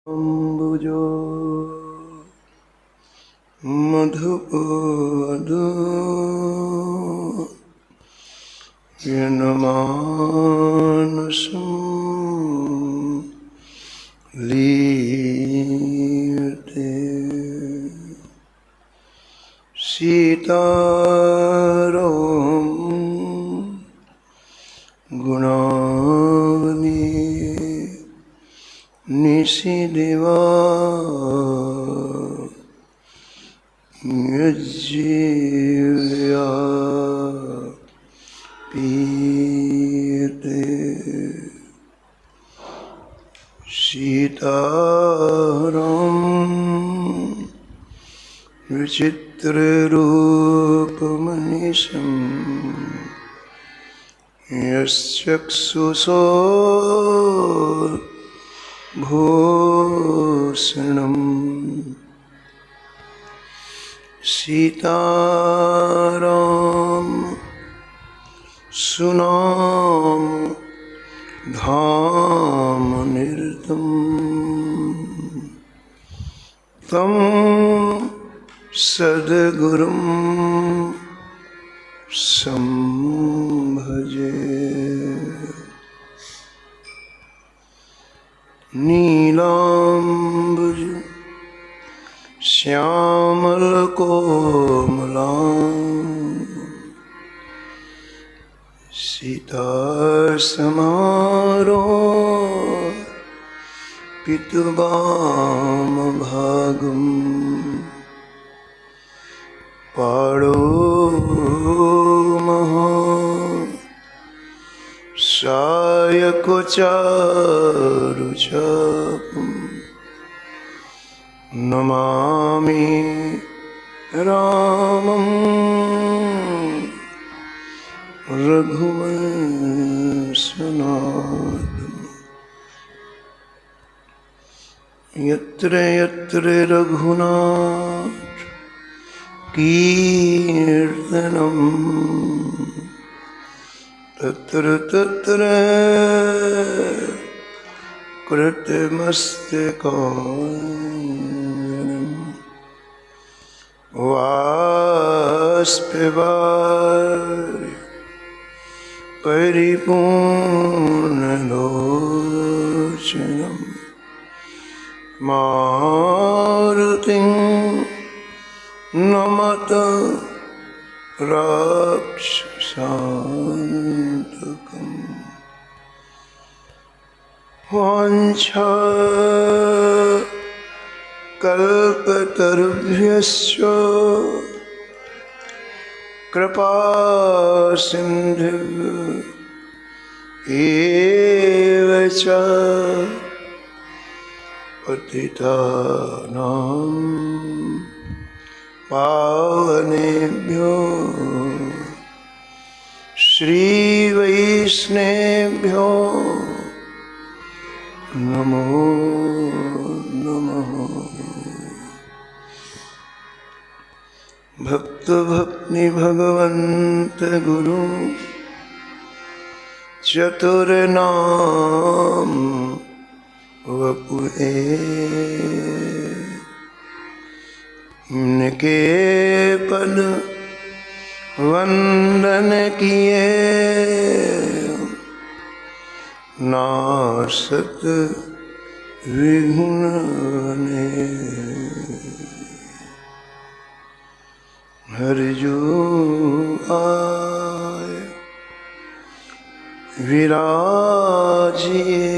अम्बुजो मधुपूदो यन्मानसं लीयते सीताराम गुणानि निशिदेवा यज्जीव्या पीते सीताराम विचित्ररूपमनिशम् यश्चक्षुषो भूषणम् सीताराम सुनाम धाम निरतम तम सद्गुरुं संभजे नीलाम्बुज श्यामलकोमलां सीतासमारोपितवामभागम् पाणो महा सायकचारुचापम् नमामि रामं रघुवंशनाथम् यत्र यत्र रघुनाथ कीर्तनं तत्र तत्र कृतमस्तकाञ्जलिं बाष्पवारि परिपूर्णलोचनं मारुतिं नमत राक्षसान्तकम् वाञ्छाकल्पतरुभ्यश्च कृपासिन्धुभ्यो एव च पतितानां पावनेभ्यो श्रीवैष्णवेभ्यो नमो नमः। भक्त भक्ति भगवंत गुरु चतुर्नाम वपुए इनके पद वंदन किए नासत विघ्न ने हरि जो आए विराजिए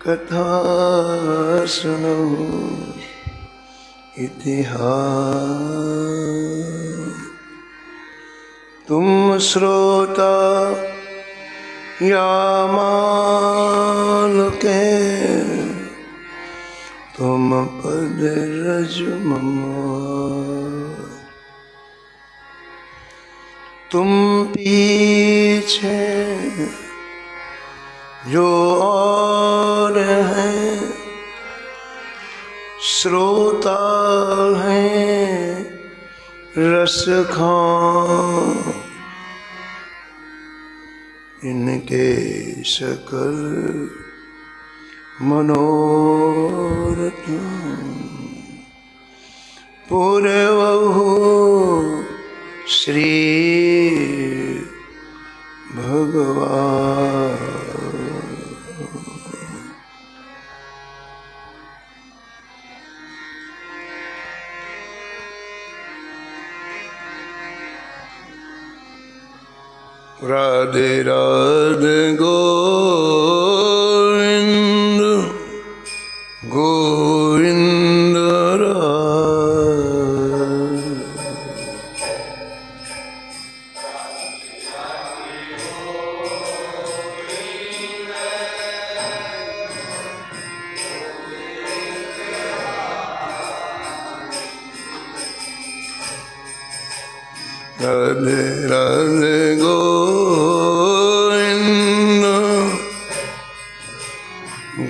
कथा सुनो इतिहास तुम श्रोता या मालके तुम पद रज मम तुम पीछे जो और हैं श्रोता हैं रस खां इनके सकल मनोरथम् पूर्वहु श्री भगवान। राधे राधे गोविंद गोविंद राधे राधे गोविंद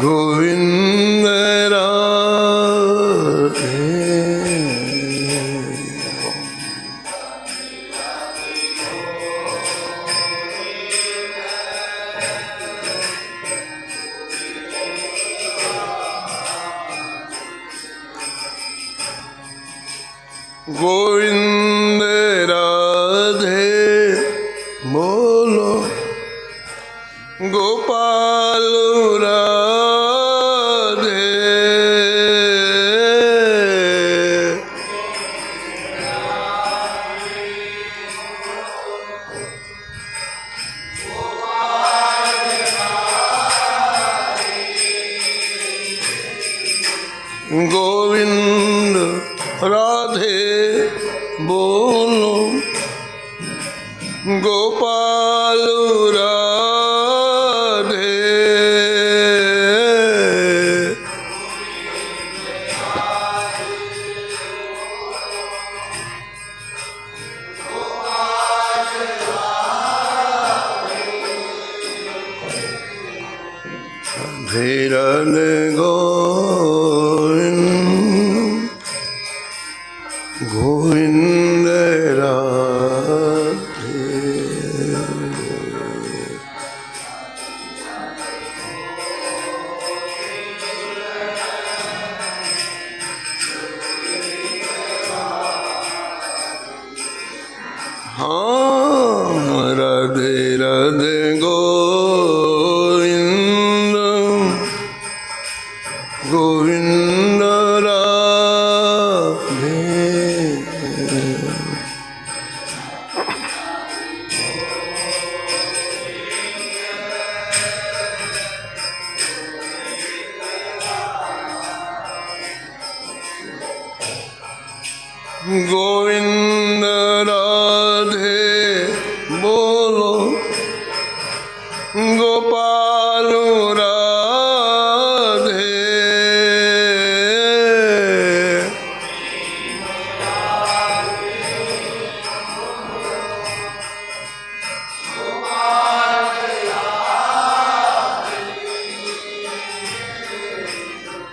गोविंद राधे। गोविंद राधे बोलो गोपाल राधे। गोविंद राधे बोलो गोपाल राधे। धीरन गोविंद गोविंद राधे। हाँ राधे राधे गोविंद गोविंद राधे। गोविंद राधे बोलो गोपाल राधे।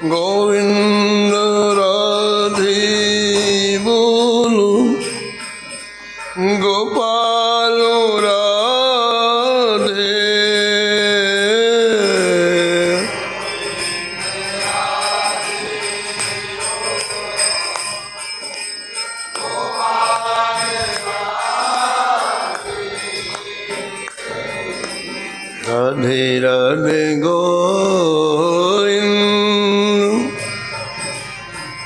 गोविंद राधे बोलो गोपाल राधे। राधे राधे गोविंद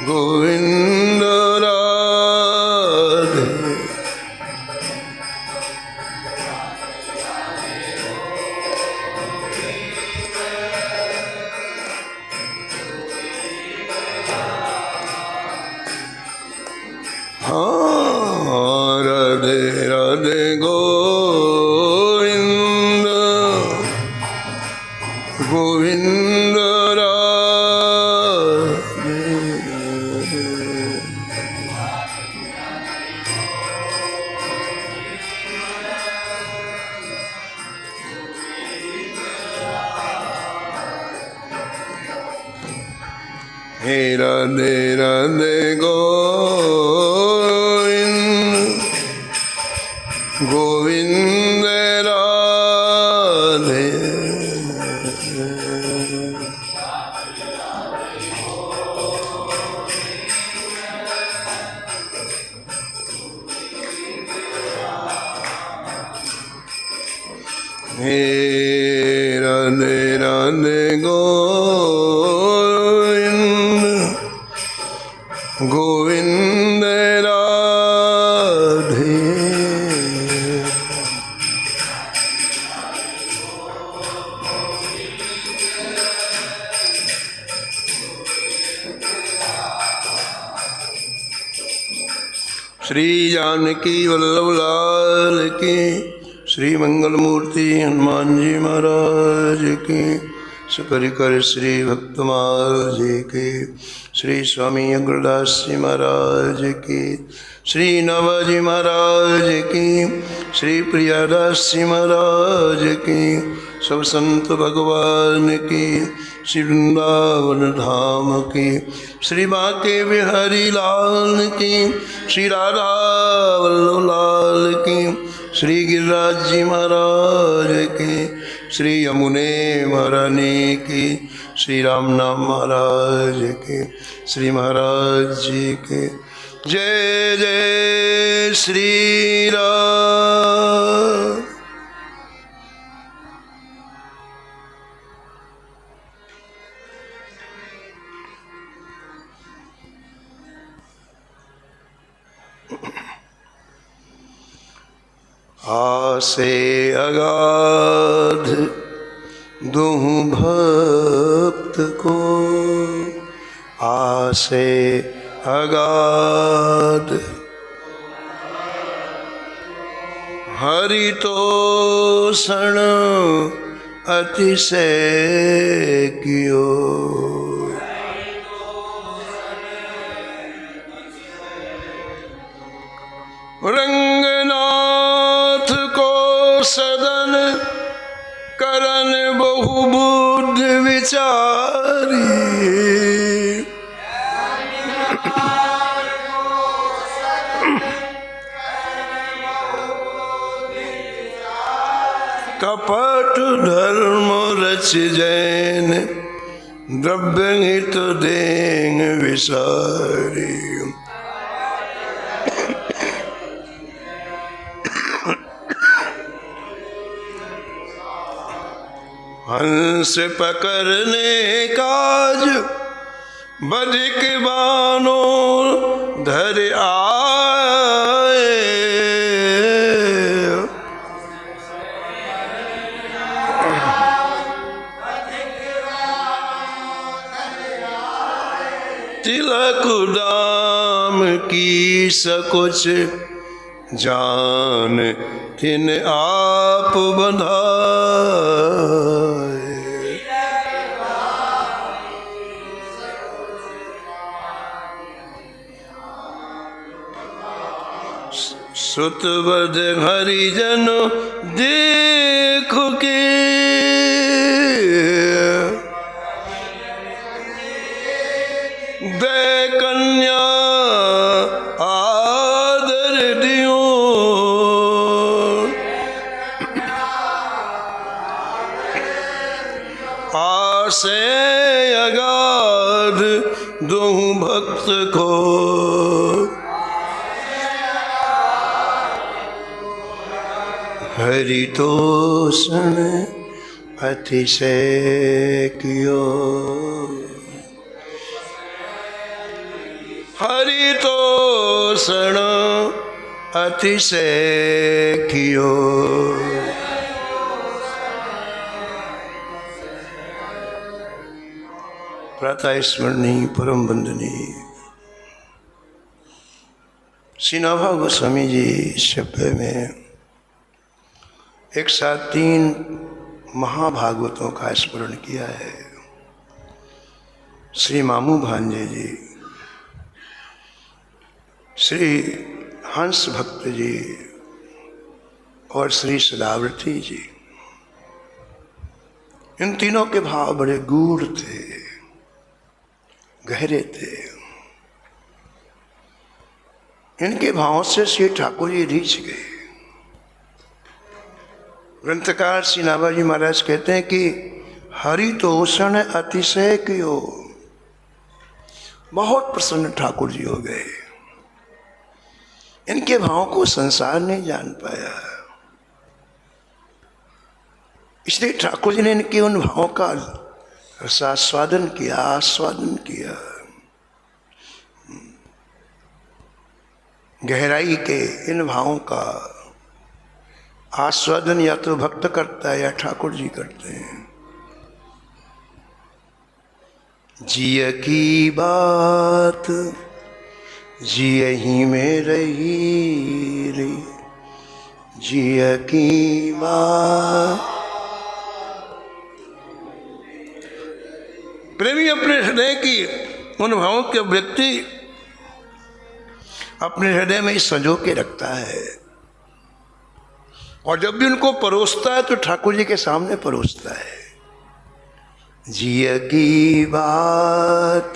गोविंद राधे। हाँ राधे राधे गोविंद गोविंद राधे। हे राधे राधे गोविंद गोविंद राधे। हे राधे राधे गोविंद गोविंद राधे। श्री जानकी वल्लभ लाल की, श्री मंगल मूर्ति हनुमान जी महाराज की, सुपरिकर श्री भक्तमाल जी की, श्री स्वामी अग्रदास जी महाराज की, श्री नवाजी महाराज की, श्री प्रियादास जी महाराज की, सब संत भगवान की, श्री वृंदावन धाम की, श्री बांके बिहारी लाल की, श्री राधा वल्लभ लाल की, श्री गिरिराज जी महाराज की, श्री यमुने महारानी की, श्री राम नाम महाराज की, श्री महाराज जी के। जय जय श्री राम। आसे अगाध दूँ भक्त को, आसे अगाध हरि तोषण अतिशय कियो, रंगनाथ को सदन करन बहु बुद्धि विचारी, कपट धर्म रच जैन द्रव्य हित देंग विसारी, हंस पकड़ने काज बधिक बानो धर आए, तिलक दाम की सकुच जान तिन आप बंधाए, सुत बध हरिजन देख के, दे कन्या आदर दियो, आसे अगाध दूँ भक्त को, हरि तोषण अतिशय कियो, हरि तोषण अतिशय कियो, प्रातः स्मरणीय परम वंदनीय श्री नौभा गोस्वामी जी शब्द में एक साथ 3 महाभागवतों का स्मरण किया है। श्री मामू भांजे जी, श्री हंस भक्त जी और श्री सदावर्ती जी। इन तीनों के भाव बड़े गूढ़ थे, गहरे थे। इनके भावों से श्री ठाकुर जी रीझ गए। ग्रंथकार श्री नाभाजी महाराज कहते हैं कि हरि तोषण अतिशय कियो, बहुत प्रसन्न ठाकुर जी हो गए। इनके भावों को संसार नहीं जान पाया। इसलिए ठाकुर जी ने इनके उन भावों का रसास्वादन किया, आस्वादन किया। गहराई के इन भावों का आस्वादन या तो भक्त करता है या ठाकुर जी करते हैं। जिय की बात जिय ही में रही रे, जिय की बात। प्रेमी अपने हृदय की उन भावों के व्यक्ति अपने हृदय में संजो के रखता है, और जब भी उनको परोसता है तो ठाकुर जी के सामने परोसता है। जिय की बात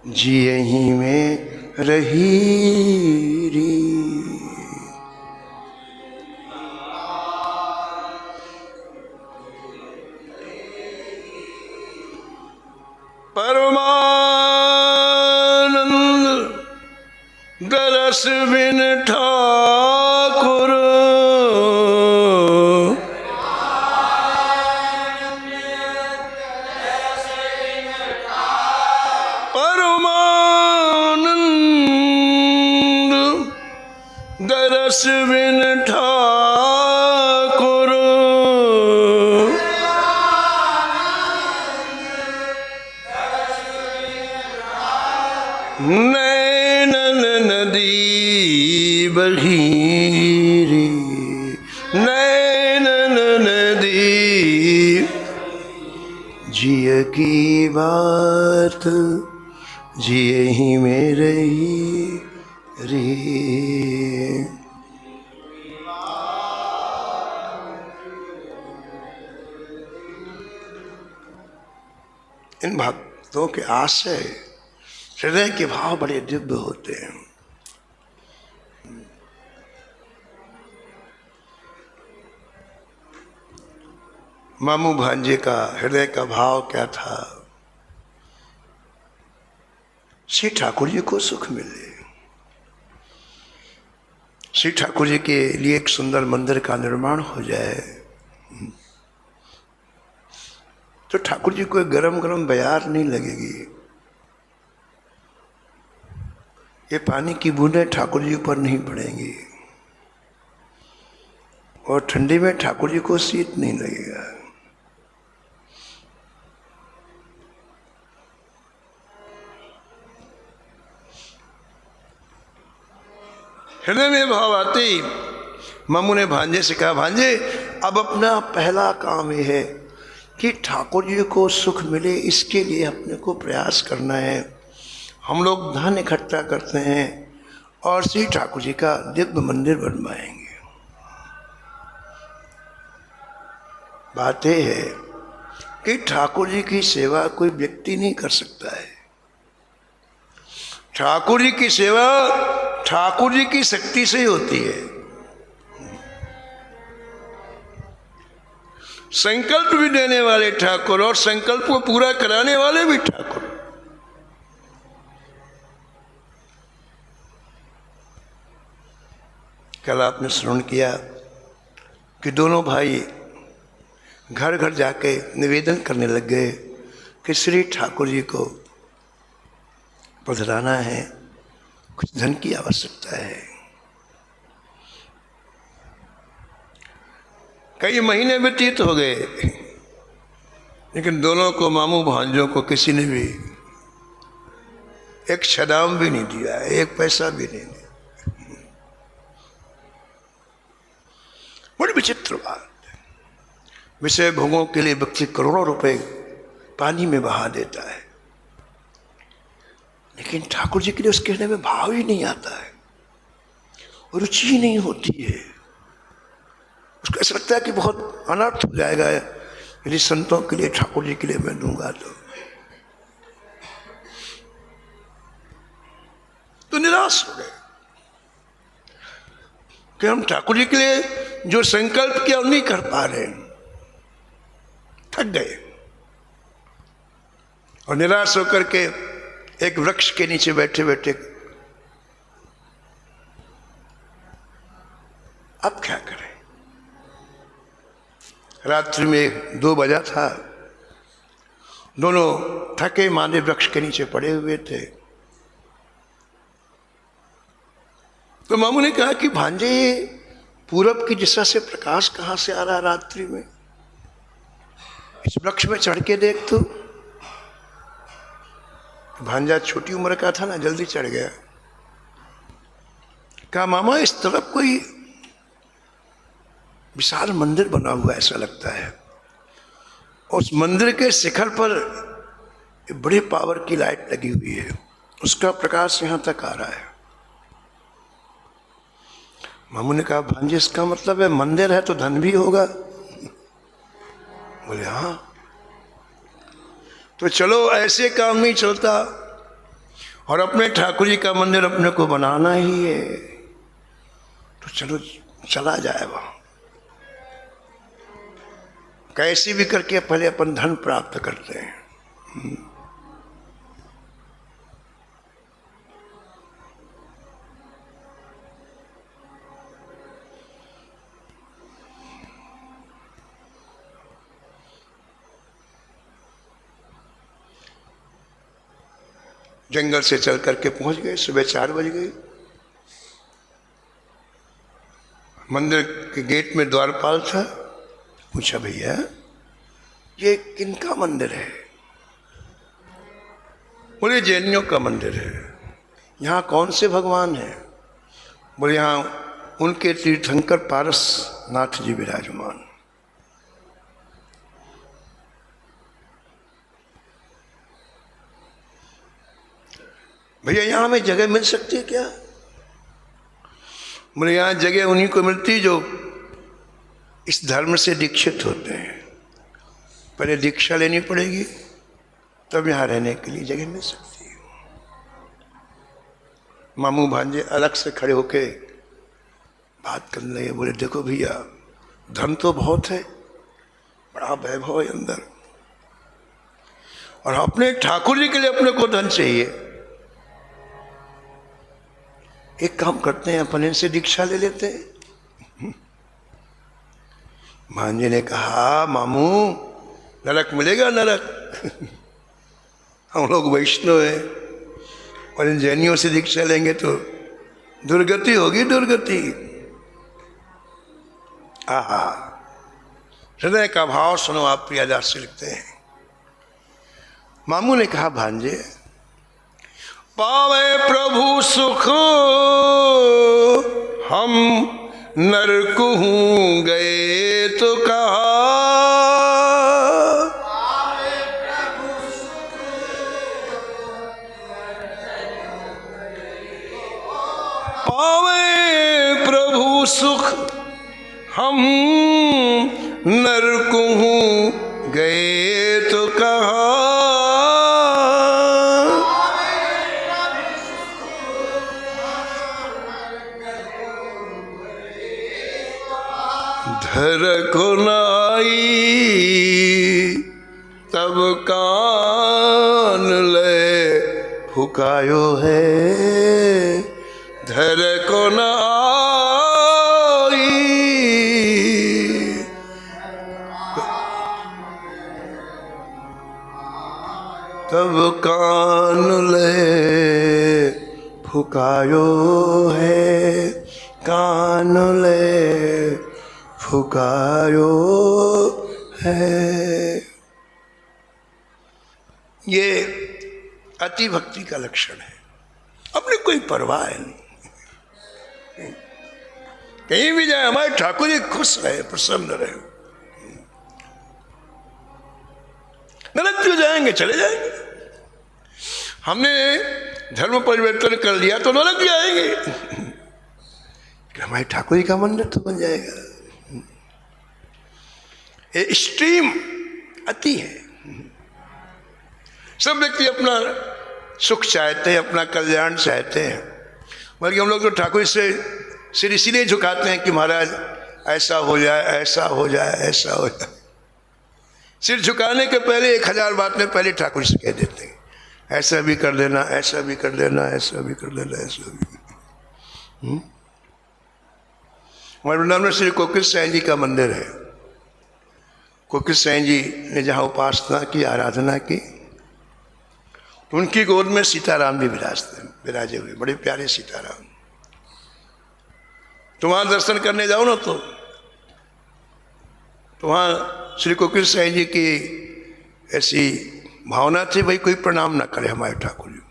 जिय ही में रही री, परमानंद गरस बिन ठाकुर, गरस बिन ठाकुर, नैनन नदी बहीरी, नैनन नदी। जिय की बात जिय ही में रही रे। इन भक्तों के आशय हृदय के भाव बड़े दिव्य होते हैं। मामू भांजे का हृदय का भाव क्या था? श्री ठाकुर जी को सुख मिले, श्री ठाकुर जी के लिए एक सुंदर मंदिर का निर्माण हो जाए, तो ठाकुर जी को गरम गरम बयार नहीं लगेगी। ये पानी की बूंदें ठाकुर जी पर नहीं पड़ेंगी, और ठंडी में ठाकुर जी को शीत नहीं लगेगा। हृदय में भाव आते ही मामू ने भांजे से कहा, भांजे अब अपना पहला काम यह है कि ठाकुर जी को सुख मिले, इसके लिए अपने को प्रयास करना है। हम लोग धन इकट्ठा करते हैं और श्री ठाकुर जी का दिव्य मंदिर बनवाएंगे। बात यह है कि ठाकुर जी की सेवा कोई व्यक्ति नहीं कर सकता है। ठाकुर जी की सेवा ठाकुर जी की शक्ति से ही होती है। संकल्प भी देने वाले ठाकुर और संकल्प को पूरा कराने वाले भी ठाकुर। कल आपने श्रवण किया कि दोनों भाई घर घर जाके निवेदन करने लग गए कि श्री ठाकुर जी को पधराना है, कुछ धन की आवश्यकता है। कई महीने व्यतीत हो गए, लेकिन दोनों को, मामू भांजों को, किसी ने भी एक छदाम भी नहीं दिया, एक पैसा भी नहीं दिया। बड़ी विचित्र बात। विषय भोगों के लिए व्यक्ति करोड़ों रुपए पानी में बहा देता है, लेकिन ठाकुर जी के लिए उसके हृदय में भाव ही नहीं आता है, रुचि ही नहीं होती है। उसको ऐसा लगता है कि बहुत अनर्थ हो जाएगा यदि संतों के लिए, ठाकुर जी के लिए मैं दूंगा तो निराश हो गए कि हम ठाकुर जी के लिए जो संकल्प किया वो नहीं कर पा रहे, थक गए। और निराश होकर के एक वृक्ष के नीचे बैठे बैठे अब क्या करें, रात्रि में 2 बजा था, दोनों थके मांदे वृक्ष के नीचे पड़े हुए थे। तो मामू ने कहा कि भांजे, पूरब की दिशा से प्रकाश कहाँ से आ रहा है रात्रि में? इस वृक्ष में चढ़ के देख तू। भांजा छोटी उम्र का था ना, जल्दी चढ़ गया। कहा मामा, इस तरफ कोई विशाल मंदिर बना हुआ ऐसा लगता है। उस मंदिर के शिखर पर बड़ी पावर की लाइट लगी हुई है, उसका प्रकाश यहां तक आ रहा है। मामू ने कहा भांजे, इसका मतलब है मंदिर है तो धन भी होगा? बोले हाँ। तो चलो, ऐसे काम नहीं चलता, और अपने ठाकुर जी का मंदिर अपने को बनाना ही है, तो चलो चला जाए वहां। कैसे भी करके पहले अपन धन प्राप्त करते हैं। जंगल से चल करके पहुंच गए। सुबह 4 बज गई। मंदिर के गेट में द्वारपाल था। पूछा, भैया ये किनका मंदिर है? बोले जैनियों का मंदिर है। यहाँ कौन से भगवान हैं? बोले यहाँ उनके तीर्थंकर पारस नाथ जी विराजमान। भैया यहाँ हमें जगह मिल सकती है क्या? बोले यहाँ जगह उन्हीं को मिलती जो इस धर्म से दीक्षित होते हैं। पहले दीक्षा लेनी पड़ेगी, तब यहाँ रहने के लिए जगह मिल सकती है। मामू भांजे अलग से खड़े होके बात करने लगे। बोले देखो भैया, धन तो बहुत है, बड़ा वैभव है अंदर, और अपने ठाकुर जी के लिए अपने को धन चाहिए। एक काम करते हैं, अपन इनसे दीक्षा ले लेते हैं। भांजे ने कहा मामू, नरक मिलेगा? नरक हम लोग वैष्णव हैं, और इन जैनियों से दीक्षा लेंगे तो दुर्गति होगी, दुर्गति। आहा, हृदय का भाव सुनो आप। प्रियादास से लिखते हैं, मामू ने कहा भांजे, पावे प्रभु सुख हम नरकहूँ गए तो कहा। पावे प्रभु सुख हम नरकहूँ गए तो कहा। धर को नाई तब कान ले फुकायो है। धर को नाई तब कान ले फुकायो है। कान ले फुकायो है। ये अति भक्ति का लक्षण है। अपने कोई परवाह नहीं, कहीं भी जाए हमारे ठाकुर जी खुश रहे, प्रसन्न रहे। नरक क्यों जाएंगे? चले जाएंगे। हमने धर्म परिवर्तन कर लिया तो नरक जाएंगे, हमारे ठाकुर जी का मंदिर तो बन जाएगा। ये स्ट्रीम अति है। सब व्यक्ति अपना सुख चाहते हैं, अपना कल्याण चाहते हैं, बल्कि हम लोग तो ठाकुर से सिर इसीलिए झुकाते हैं कि महाराज ऐसा हो जाए, ऐसा हो जाए, ऐसा हो जाए। सिर झुकाने के पहले 1000 बात में पहले ठाकुर से कह देते हैं, ऐसा भी कर लेना, ऐसा भी कर लेना, ऐसा भी कर लेना, ऐसा भी। हमारे वृंदावन में श्री कोकिल साईं जी का मंदिर है। कोकिल सेन जी ने जहाँ उपासना की, आराधना की, तो उनकी गोद में सीताराम भी विराजे हुए, बड़े प्यारे सीताराम। तो वहाँ दर्शन करने जाओ ना तो वहाँ श्री कोकिल सेन जी की ऐसी भावना थी, भाई कोई प्रणाम ना करे हमारे ठाकुर जी,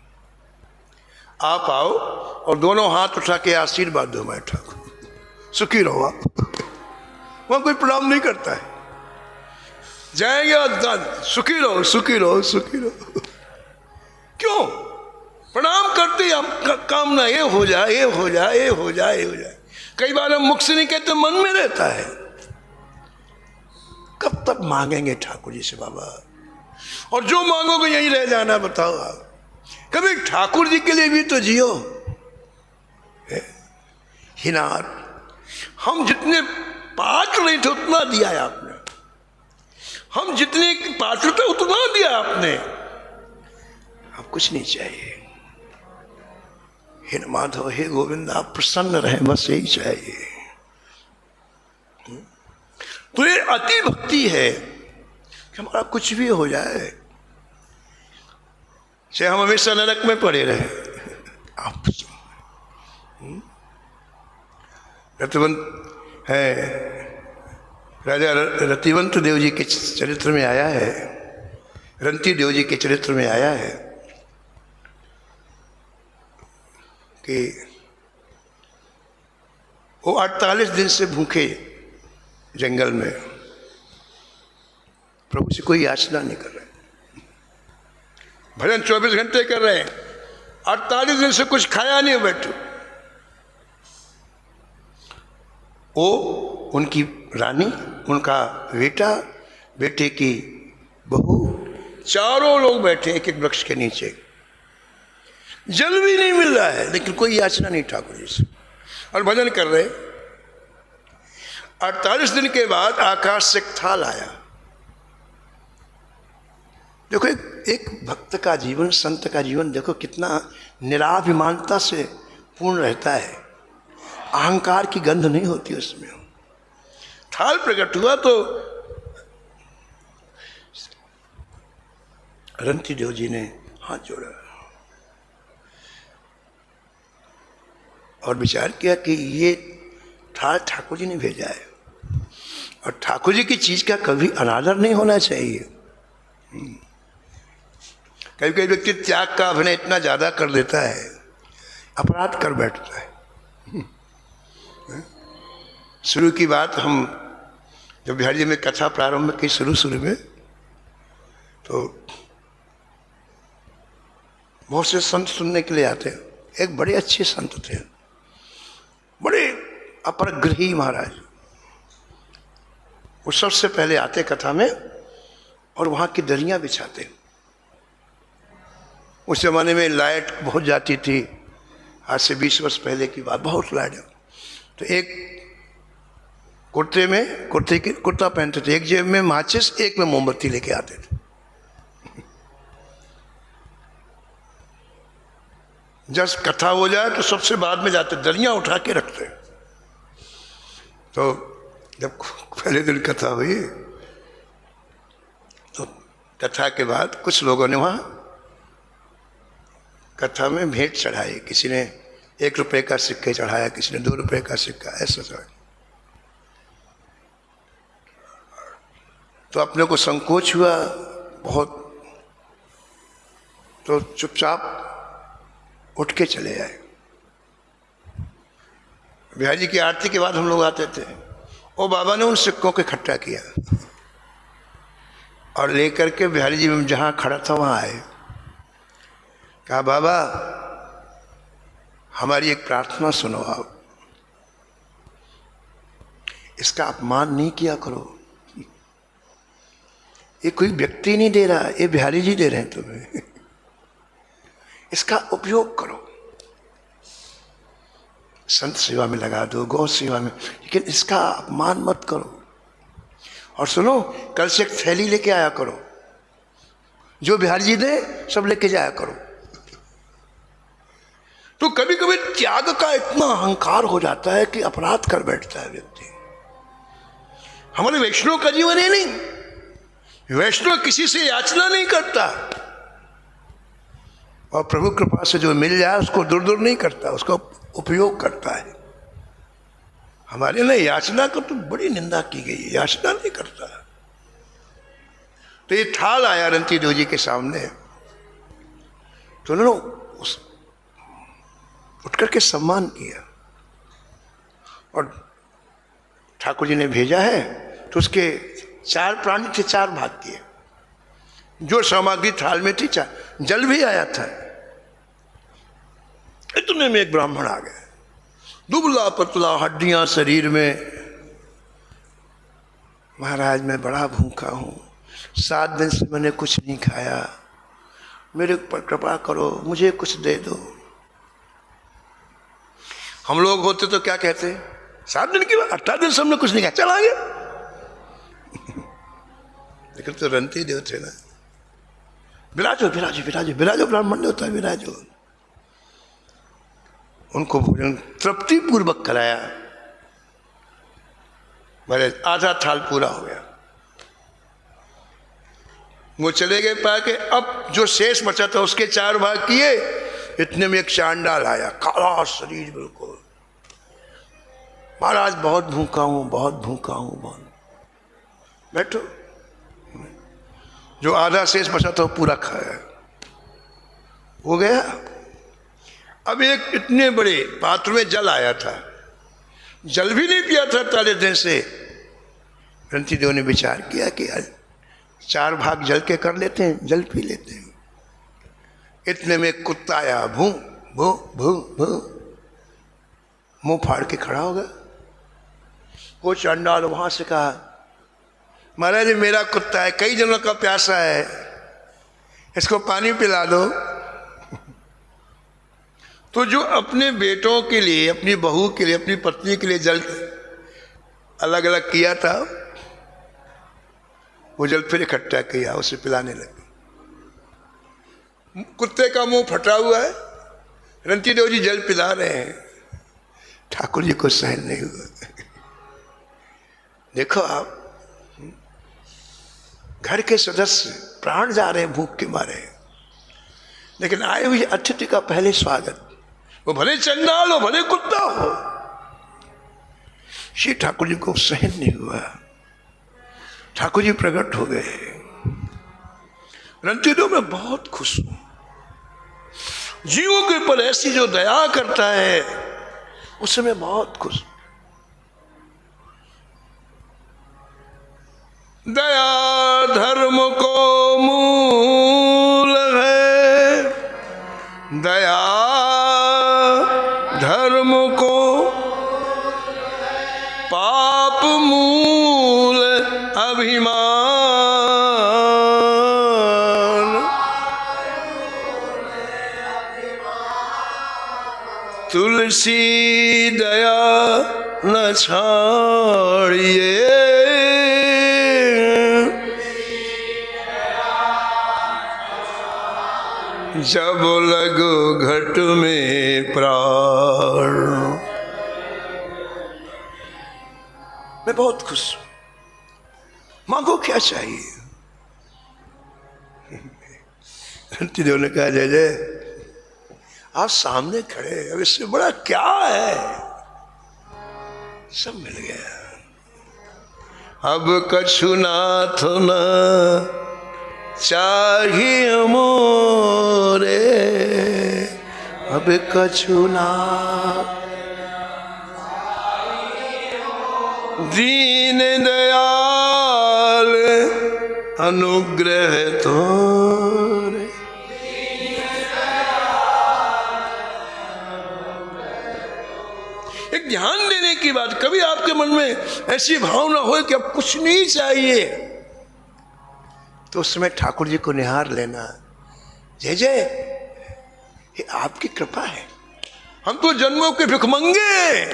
आप आओ और दोनों हाथ उठा के आशीर्वाद दो हमारे ठाकुर, सुखी रहो आप। वहाँ कोई प्रणाम नहीं करता है, जाएंगे और सुखी रहो सुखी रहो सुखी रहो। क्यों प्रणाम करते हम, कामना ये हो जाए ये हो जाए ये हो जाए ये हो जाए। कई बार हम मुख से नहीं कहते, मन में रहता है। कब तक मांगेंगे ठाकुर जी से बाबा, और जो मांगोगे यहीं रह जाना। बताओ आप, कभी ठाकुर जी के लिए भी तो जियो। हिनार, हम जितने पात्र नहीं थे उतना दिया है आपने, हम जितने पात्र थे उतना दिया आपने, अब कुछ नहीं चाहिए। हे माधव, हे गोविंद, आप प्रसन्न रहें, बस यही चाहिए। तो ये अति भक्ति है कि हमारा कुछ भी हो जाए, चाहे हम हमेशा नरक में पड़े रहे। आप रतिवंत है, राजा रतिवंत देव जी के चरित्र में आया है, रंती देव जी के चरित्र में आया है कि वो 48 दिन से भूखे जंगल में, प्रभु से कोई याचना नहीं कर रहे, भजन 24 घंटे कर रहे हैं, 48 दिन से कुछ खाया नहीं बैठे। वो उनकी रानी, उनका बेटा, बेटे की बहू, चारों लोग बैठे एक एक वृक्ष के नीचे, जल भी नहीं मिल रहा है, लेकिन कोई याचना नहीं ठाकुर जी से, और भजन कर रहे। 48 दिन के बाद आकाश से एक थाल आया। देखो एक भक्त का जीवन, संत का जीवन देखो कितना निराभिमानता से पूर्ण रहता है, अहंकार की गंध नहीं होती उसमें। थाल प्रकट हुआ तो रंती देव जी ने हाथ जोड़ा और विचार किया कि ये थाल ठाकुर जी ने भेजा है, और ठाकुर जी की चीज का कभी अनादर नहीं होना चाहिए। कभी कभी व्यक्ति त्याग का अभिनय इतना ज्यादा कर देता है, अपराध कर बैठता है। शुरू की बात, हम जब बिहार जी में कथा प्रारंभ की शुरू में, तो बहुत से संत सुनने के लिए आते हैं। एक बड़े अच्छे संत थे, बड़े अपरग्रही महाराज। वो सबसे पहले आते कथा में और वहाँ की दरियाँ बिछाते। उस जमाने में लाइट बहुत जाती थी, आज से 20 वर्ष पहले की बात, बहुत लाइट। तो एक कुर्ता पहनते थे, एक जेब में माचिस, एक में मोमबत्ती लेके आते थे। जब कथा हो जाए तो सबसे बाद में जाते, दरियां उठा के रखते। तो जब पहले दिन कथा हुई तो कथा के बाद कुछ लोगों ने वहाँ कथा में भेंट चढ़ाई। किसी ने 1 रुपये का सिक्के चढ़ाया, किसी ने 2 रुपये का सिक्का, ऐसा चढ़ाया। तो अपने को संकोच हुआ बहुत, तो चुपचाप उठ के चले आए। बिहार जी की आरती के बाद हम लोग आते थे, वो बाबा ने उन सिक्कों को इकट्ठा किया और लेकर के बिहारी जी में जहाँ खड़ा था वहाँ आए। कहा, बाबा हमारी एक प्रार्थना सुनो, आप इसका अपमान नहीं किया करो, ये कोई व्यक्ति नहीं दे रहा, ये बिहारी जी दे रहे हैं तुम्हें, इसका उपयोग करो, संत सेवा में लगा दो, गौ सेवा में, लेकिन इसका अपमान मत करो। और सुनो, कल से एक थैली लेके आया करो, जो बिहारी जी दे सब लेके जाया करो। तो कभी कभी त्याग का इतना अहंकार हो जाता है कि अपराध कर बैठता है व्यक्ति। हमारे वैष्णव का जीवन है नहीं, वैष्णव किसी से याचना नहीं करता, और प्रभु कृपा से जो मिल जाए उसको दूर दूर नहीं करता, उसका उपयोग करता है। हमारे लिए याचना को तो बड़ी निंदा की गई है, याचना नहीं करता। तो ये ठाल आया रंती देव जी के सामने, तो उन्होंने उस उठ करके सम्मान किया, और ठाकुर जी ने भेजा है तो उसके 4 प्राणी थे, 4 भाग किए। जो सामग्री थाल में थी, जल भी आया था। इतने में एक ब्राह्मण आ गया, दुबला पतला, हड्डियां शरीर में। महाराज मैं बड़ा भूखा हूं, 7 दिन से मैंने कुछ नहीं खाया, मेरे ऊपर कृपा करो, मुझे कुछ दे दो। हम लोग होते तो क्या कहते, 7 दिन की बात, 18 दिन से हमने कुछ नहीं खाया, चला गया। लेकिन तो रंती देव थे ना, विराजो विराजो विराजो विराजो, ब्राह्मण होता है विराजो। उनको भोजन तृप्ति पूर्वक कराया, मेरे आधा थाल पूरा हो गया। वो चले गए पाके, अब जो शेष बचा था उसके 4 भाग किए। इतने में एक चांडाल आया, काला शरीर बिल्कुल। महाराज बहुत भूखा हूं, बहुत भूखा हूं, बहुत। बैठो। जो आधा शेष बचा था वो पूरा खाया, हो गया। अब एक इतने बड़े पात्र में जल आया था, जल भी नहीं पिया था ताले दिन से। रंती देव ने विचार किया कि 4 भाग जल के कर लेते हैं, जल पी लेते हैं। इतने में एक कुत्ता आया, भू भू भू भू, मुंह फाड़ के खड़ा हो गया। वो चंडाल वहां से कहा, महाराज मेरा कुत्ता है, कई जनों का प्यासा है, इसको पानी पिला दो। तो जो अपने बेटों के लिए, अपनी बहू के लिए, अपनी पत्नी के लिए जल अलग अलग किया था, वो जल फिर इकट्ठा किया, उसे पिलाने लगे। कुत्ते का मुंह फटा हुआ है, रंती देव जी जल पिला रहे हैं, ठाकुर जी को सहन नहीं हुआ। देखो आप, घर के सदस्य प्राण जा रहे हैं भूख के मारे, लेकिन आए हुए अतिथि का पहले स्वागत, वो भले चंडाल हो, भले कुत्ता हो। श्री ठाकुर जी को सहन नहीं हुआ, ठाकुर जी प्रकट हो गए। रंती देव मैं बहुत खुश हूं, जीवों के ऊपर ऐसी जो दया करता है उससे मैं बहुत खुश हूं। दया धर्म को मूल है, दया धर्म को पाप मूल अभिमान। तुलसी दया न छाड़िए, जब लगो घट में प्राण। मैं बहुत खुश हूं, मांगो क्या चाहिए। रंती देव ने कहा, जय जय आप सामने खड़े, अब इससे बड़ा क्या है, सब मिल गया। अब कछु नाथ न चाहिए मोरे, अब कछु ना दीन दयाल अनुग्रह तोरे। एक ध्यान देने की बात, कभी आपके मन में ऐसी भावना हो कि अब कुछ नहीं चाहिए, तो उस समय ठाकुर जी को निहार लेना, जय जय ये आपकी कृपा है। हम तो जन्मों के भिखमंगे,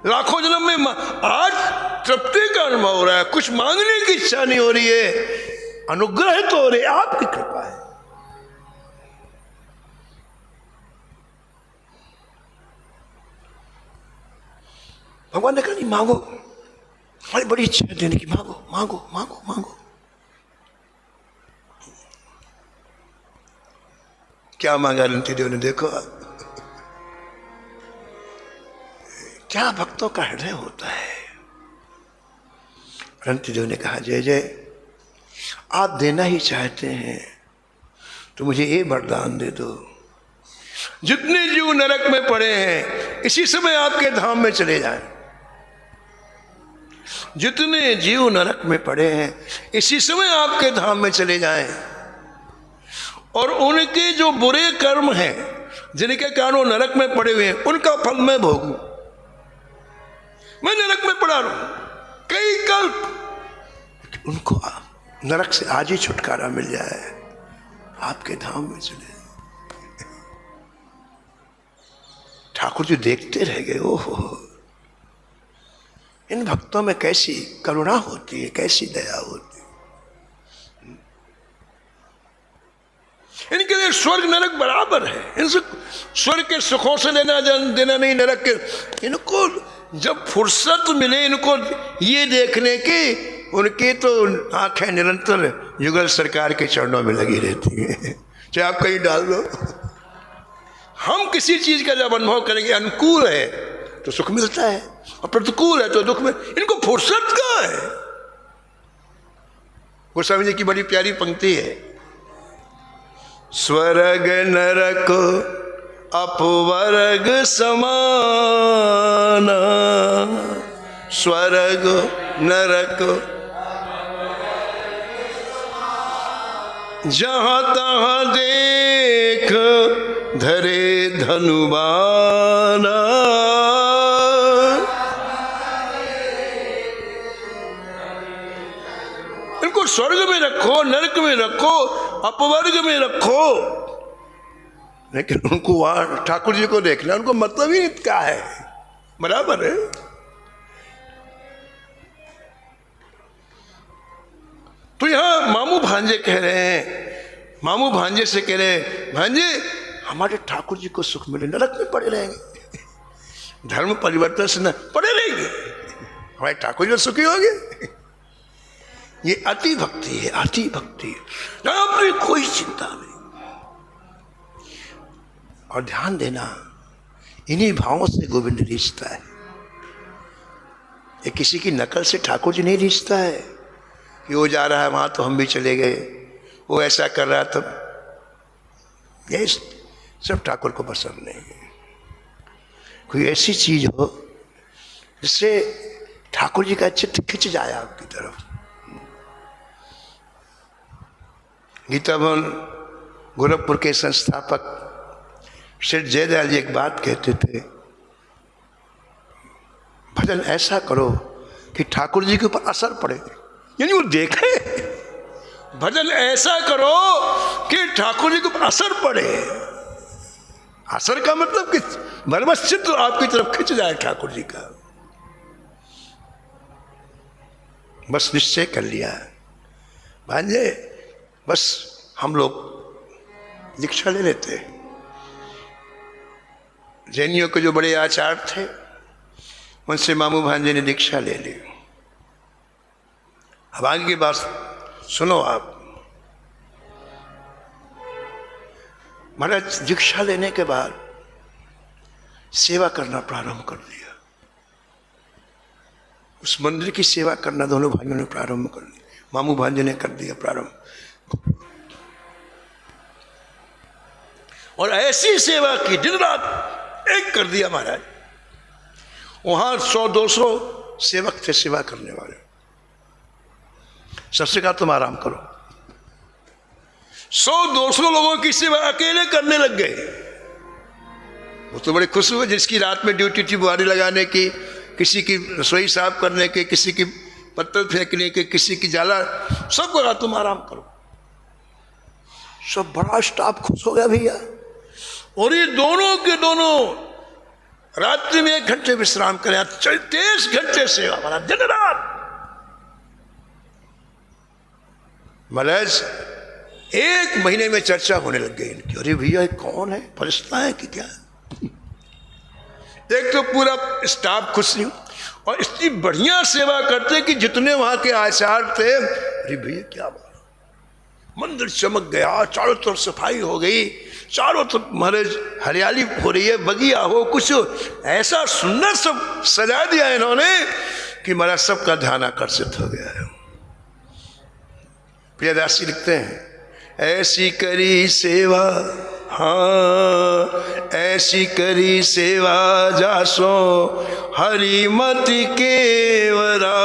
लाखों जन्म में आज तृप्ति का अनुभव हो रहा है, कुछ मांगने की इच्छा नहीं हो रही है, अनुग्रह तो हो रहे, आपकी कृपा है। भगवान ने कहा नहीं, मांगो, हमारी बड़ी इच्छा है देने की, मांगो मांगो मांगो मांगो। क्या मांगा रंती देव ने, देखो क्या भक्तों का हृदय होता है। रंती देव ने कहा, जय जय आप देना ही चाहते हैं तो मुझे ये वरदान दे दो, जितने जीव नरक में पड़े हैं इसी समय आपके धाम में चले जाएं। जितने जीव नरक में पड़े हैं इसी समय आपके धाम में चले जाएं, और उनके जो बुरे कर्म हैं जिनके कारण वो नरक में पड़े हुए हैं उनका फल मैं भोगूं। मैं नरक में पड़ा रहूं कई कल्प, उनको नरक से आज ही छुटकारा मिल जाए, आपके धाम में चले। ठाकुर जी देखते रह गए, ओहो इन भक्तों में कैसी करुणा होती है, कैसी दया होती है। इनके लिए स्वर्ग नरक बराबर है, इनसे स्वर्ग के सुखों से लेना देना नहीं, नरक के। इनको जब फुर्सत मिले इनको ये देखने की, उनकी तो आंखें निरंतर युगल सरकार के चरणों में लगी रहती हैं, चाहे आप कहीं डाल दो। हम किसी चीज का जब अनुभव करेंगे, अनुकूल है तो सुख मिलता है और प्रतिकूल है तो दुख में। इनको फुर्सत कहाँ है। गोस्वामी जी की बड़ी प्यारी पंक्ति है, स्वर्ग नरक अपवर्ग समान, स्वर्ग नरक जहां तहां देख धरे धनुबाना। इनको स्वर्ग में रखो, नरक में रखो, अपवर्ग में रखो, लेकिन उनको वहां ठाकुर जी को देखना उनको मतलब ही क्या है, बराबर है। तो यहां मामू भांजे कह रहे हैं, मामू भांजे से कह रहे हैं, भांजे हमारे ठाकुर जी को सुख मिले, नरक में पड़े रहेंगे, धर्म परिवर्तन से न पड़े रहेंगे, हमारे ठाकुर जी सुखी होंगे। ये अति भक्ति है, अति भक्ति है, अपनी कोई चिंता नहीं। और ध्यान देना, इन्हीं भावों से गोविंद रिश्ता है। ये किसी की नकल से ठाकुर जी नहीं रिश्ता है कि वो जा रहा है वहां तो हम भी चले गए, वो ऐसा कर रहा था, ये सब ठाकुर को पसंद नहीं है। कोई ऐसी चीज हो जिससे ठाकुर जी का चित्त खिंच जाए आपकी तरफ। गीता भवन गोरखपुर के संस्थापक श्री जयदयाल जी एक बात कहते थे, भजन ऐसा करो कि ठाकुर जी के ऊपर असर पड़े, यानी वो देखे। भजन ऐसा करो कि ठाकुर जी के ऊपर असर पड़े। असर का मतलब कि बलवश्चित आपकी तरफ खिंच जाए ठाकुर जी का। बस निश्चय कर लिया भांजे, बस हम लोग दीक्षा ले लेते। जैनियों के जो बड़े आचार्य थे उनसे मामू भांजे ने दीक्षा ले ली। अब आगे की बात सुनो आप। महाराज दीक्षा लेने के बाद सेवा करना प्रारंभ कर दिया। उस मंदिर की सेवा करना दोनों भाइयों ने प्रारंभ कर दिया, मामू भांजे ने कर दिया प्रारंभ। और ऐसी सेवा की, दिन रात एक कर दिया महाराज। वहां 100-200 सेवक थे सेवा करने वाले। सबसे कहा तुम आराम करो। 100-200 लोगों की सेवा अकेले करने लग गए। वो तो बड़े खुश हुए, जिसकी रात में ड्यूटी थी बुहारी लगाने की, किसी की रसोई साफ करने के, किसी की पत्थर फेंकने के, किसी की जाला, सबको कहा तुम आराम करो। सब बड़ा स्टाफ खुश हो गया भैया। और ये दोनों के दोनों रात्रि में 1 घंटे विश्राम करें, 23 घंटे सेवा, हमारा दिन रात। महाराज 1 महीने में चर्चा होने लग गई इनकी, अरे भैया ये कौन है, फरिश्ता है कि क्या। एक तो पूरा स्टाफ खुश नहीं, और इतनी बढ़िया सेवा करते कि जितने वहां के आचार्य थे, अरे भैया क्या बात, मंदिर चमक गया, चारों तरफ सफाई हो गई, चारों तरफ महाराज हरियाली हो रही है, बगिया हो, कुछ ऐसा सुंदर सब सजा दिया इन्होंने कि महाराज सबका ध्यान आकर्षित हो गया है। प्रियदास जी लिखते हैं, ऐसी करी सेवा, हाँ ऐसी करी सेवा जासो हरि मति केवरा,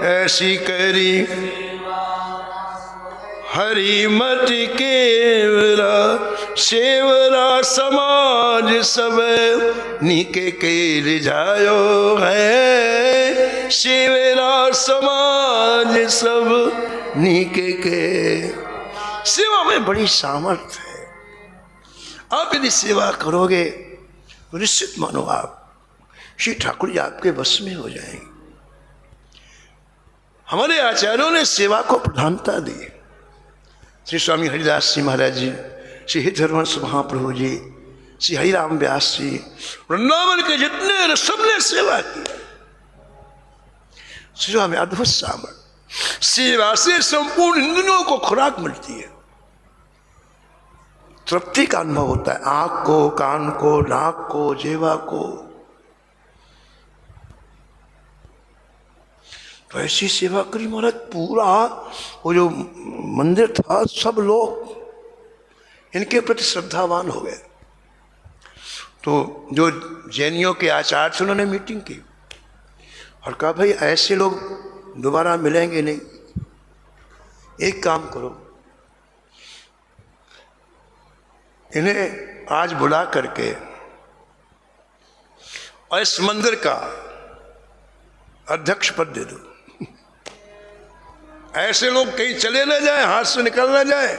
ऐसी करी हरि मति केवरा, सेवरा समाज सब नीके के रिझायो है, सेवरा समाज सब नीके के। सेवा में बड़ी सामर्थ्य है। आप यदि सेवा करोगे तो निश्चित मानो आप श्री ठाकुर जी आपके वश में हो जाएंगे। हमारे आचार्यों ने सेवा को प्रधानता दी। श्री स्वामी हरिदास जी महाराज जी, श्री हितहरवंश महाप्रभु जी, श्री हरिराम व्यास जी, वृंदावन के जितने सबने सेवा की। सेवा में अद्भुत सामर्थ्य। सेवा से संपूर्ण इंद्रियों को खुराक मिलती है, तृप्ति का अनुभव होता है, आंख को, कान को, नाक को, जीवा को। तो ऐसी सेवा करी महाराज, पूरा वो जो मंदिर था सब लोग इनके प्रति श्रद्धावान हो गए। तो जो जैनियों के आचार्य थे उन्होंने मीटिंग की और कहा भाई ऐसे लोग दोबारा मिलेंगे नहीं, एक काम करो, इन्हें आज बुला करके और इस मंदिर का अध्यक्ष पद दे दो। ऐसे लोग कहीं चले ना जाए, हाथ से निकल ना जाए,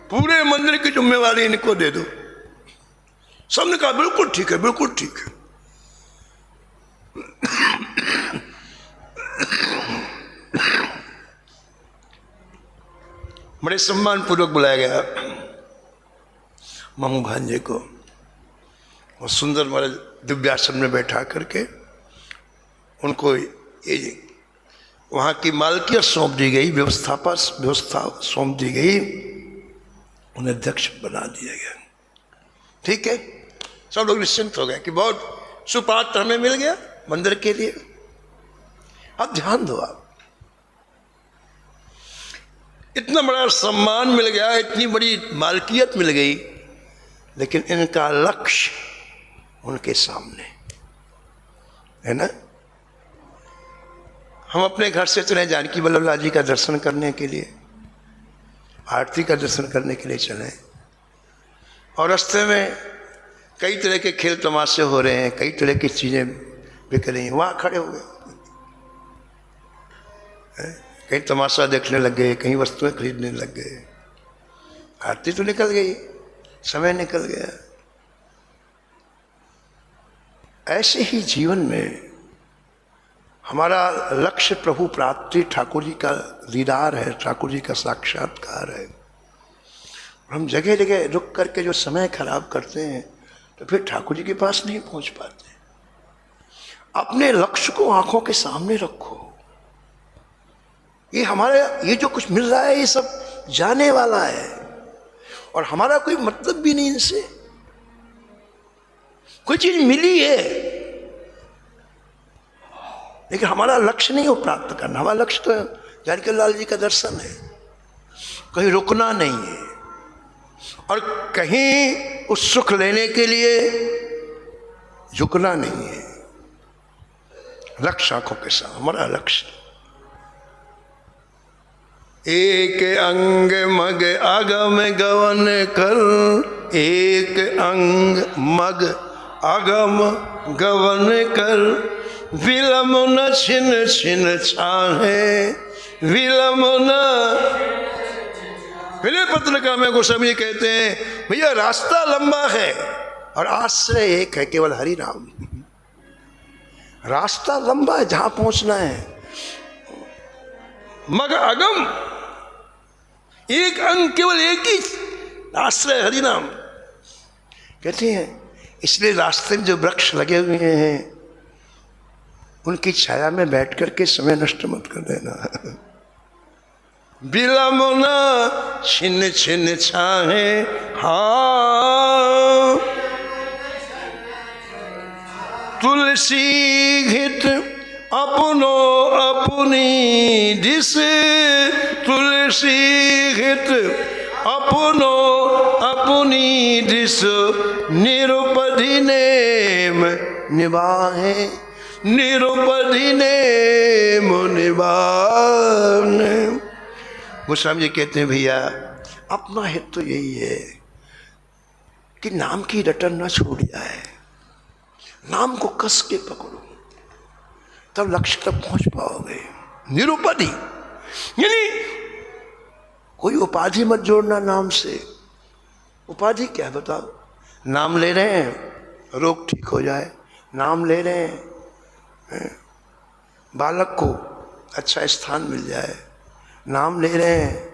पूरे मंदिर की जिम्मेवारी इनको दे दो। सबने कहा बिल्कुल ठीक है, बिल्कुल ठीक है। बड़े सम्मान पूर्वक बुलाया गया मामू भांजे को, और सुंदर महाराज दिव्यासन में बैठा करके उनको ये वहाँ की मालकियत सौंप दी गई, व्यवस्था सौंप दी गई, उन्हें अध्यक्ष बना दिया गया। ठीक है, सब लोग निश्चिंत हो गए कि बहुत सुपात्र हमें मिल गया मंदिर के लिए। अब ध्यान दो आप, इतना बड़ा सम्मान मिल गया, इतनी बड़ी मालकियत मिल गई, लेकिन इनका लक्ष्य उनके सामने है ना। हम अपने घर से चले जानकी वल्लभ लाल जी का दर्शन करने के लिए, आरती का दर्शन करने के लिए चले, और रास्ते में कई तरह के खेल तमाशे हो रहे हैं, कई तरह की चीज़ें बिक रही हैं, वहाँ खड़े हो गए, कहीं तमाशा देखने लग गए, कहीं वस्तुएं खरीदने लग गए। आरती तो निकल गई, समय निकल गया। ऐसे ही जीवन में हमारा लक्ष्य प्रभु प्राप्ति, ठाकुर जी का दीदार है, ठाकुर जी का साक्षात्कार है। हम जगह जगह रुक करके जो समय खराब करते हैं तो फिर ठाकुर जी के पास नहीं पहुंच पाते। अपने लक्ष्य को आंखों के सामने रखो। ये हमारे ये जो कुछ मिल रहा है ये सब जाने वाला है, और हमारा कोई मतलब भी नहीं इनसे। कोई चीज मिली है लेकिन हमारा लक्ष्य नहीं हो प्राप्त करना। हमारा लक्ष्य तो जानकी लाल जी का दर्शन है, कहीं रुकना नहीं है, और कहीं उस सुख लेने के लिए झुकना नहीं है। लक्ष्य आंखों के साथ, हमारा लक्ष्य। एक अंग मग अगम गवन कर, एक अंग मग अगम गवन कर, विलम न छिन छिन छाहे, विलम न। विनय पत्रिका में गोस्वामी कहते हैं भैया रास्ता लंबा है और आश्रय एक है, केवल हरि नाम। रास्ता लंबा है, जहां पहुंचना है। मग अगम, एक अंग, केवल एक ही आश्रय हरि नाम। कहते हैं इसलिए रास्ते में जो वृक्ष लगे हुए हैं उनकी छाया में बैठ करके समय नष्ट मत कर देना। विलम न छिन छिन छाहे हाँ। तुलसी घित अपनो अपनी दिस, तुलसी घित अपनो अपनी दिस, निरुपधि नेम निभाए, निरुपधि नेम निभाने। गोस्वामी जी कहते हैं भैया अपना हित तो यही है कि नाम की रटन ना छूट जाए, नाम को कस के पकड़ो, तब लक्ष्य तक पहुंच पाओगे। निरुपधि यानी कोई उपाधि मत जोड़ना नाम से। उपाधि क्या है बताओ? नाम ले रहे हैं रोग ठीक हो जाए, नाम ले रहे हैं बालक को अच्छा स्थान मिल जाए, नाम ले रहे हैं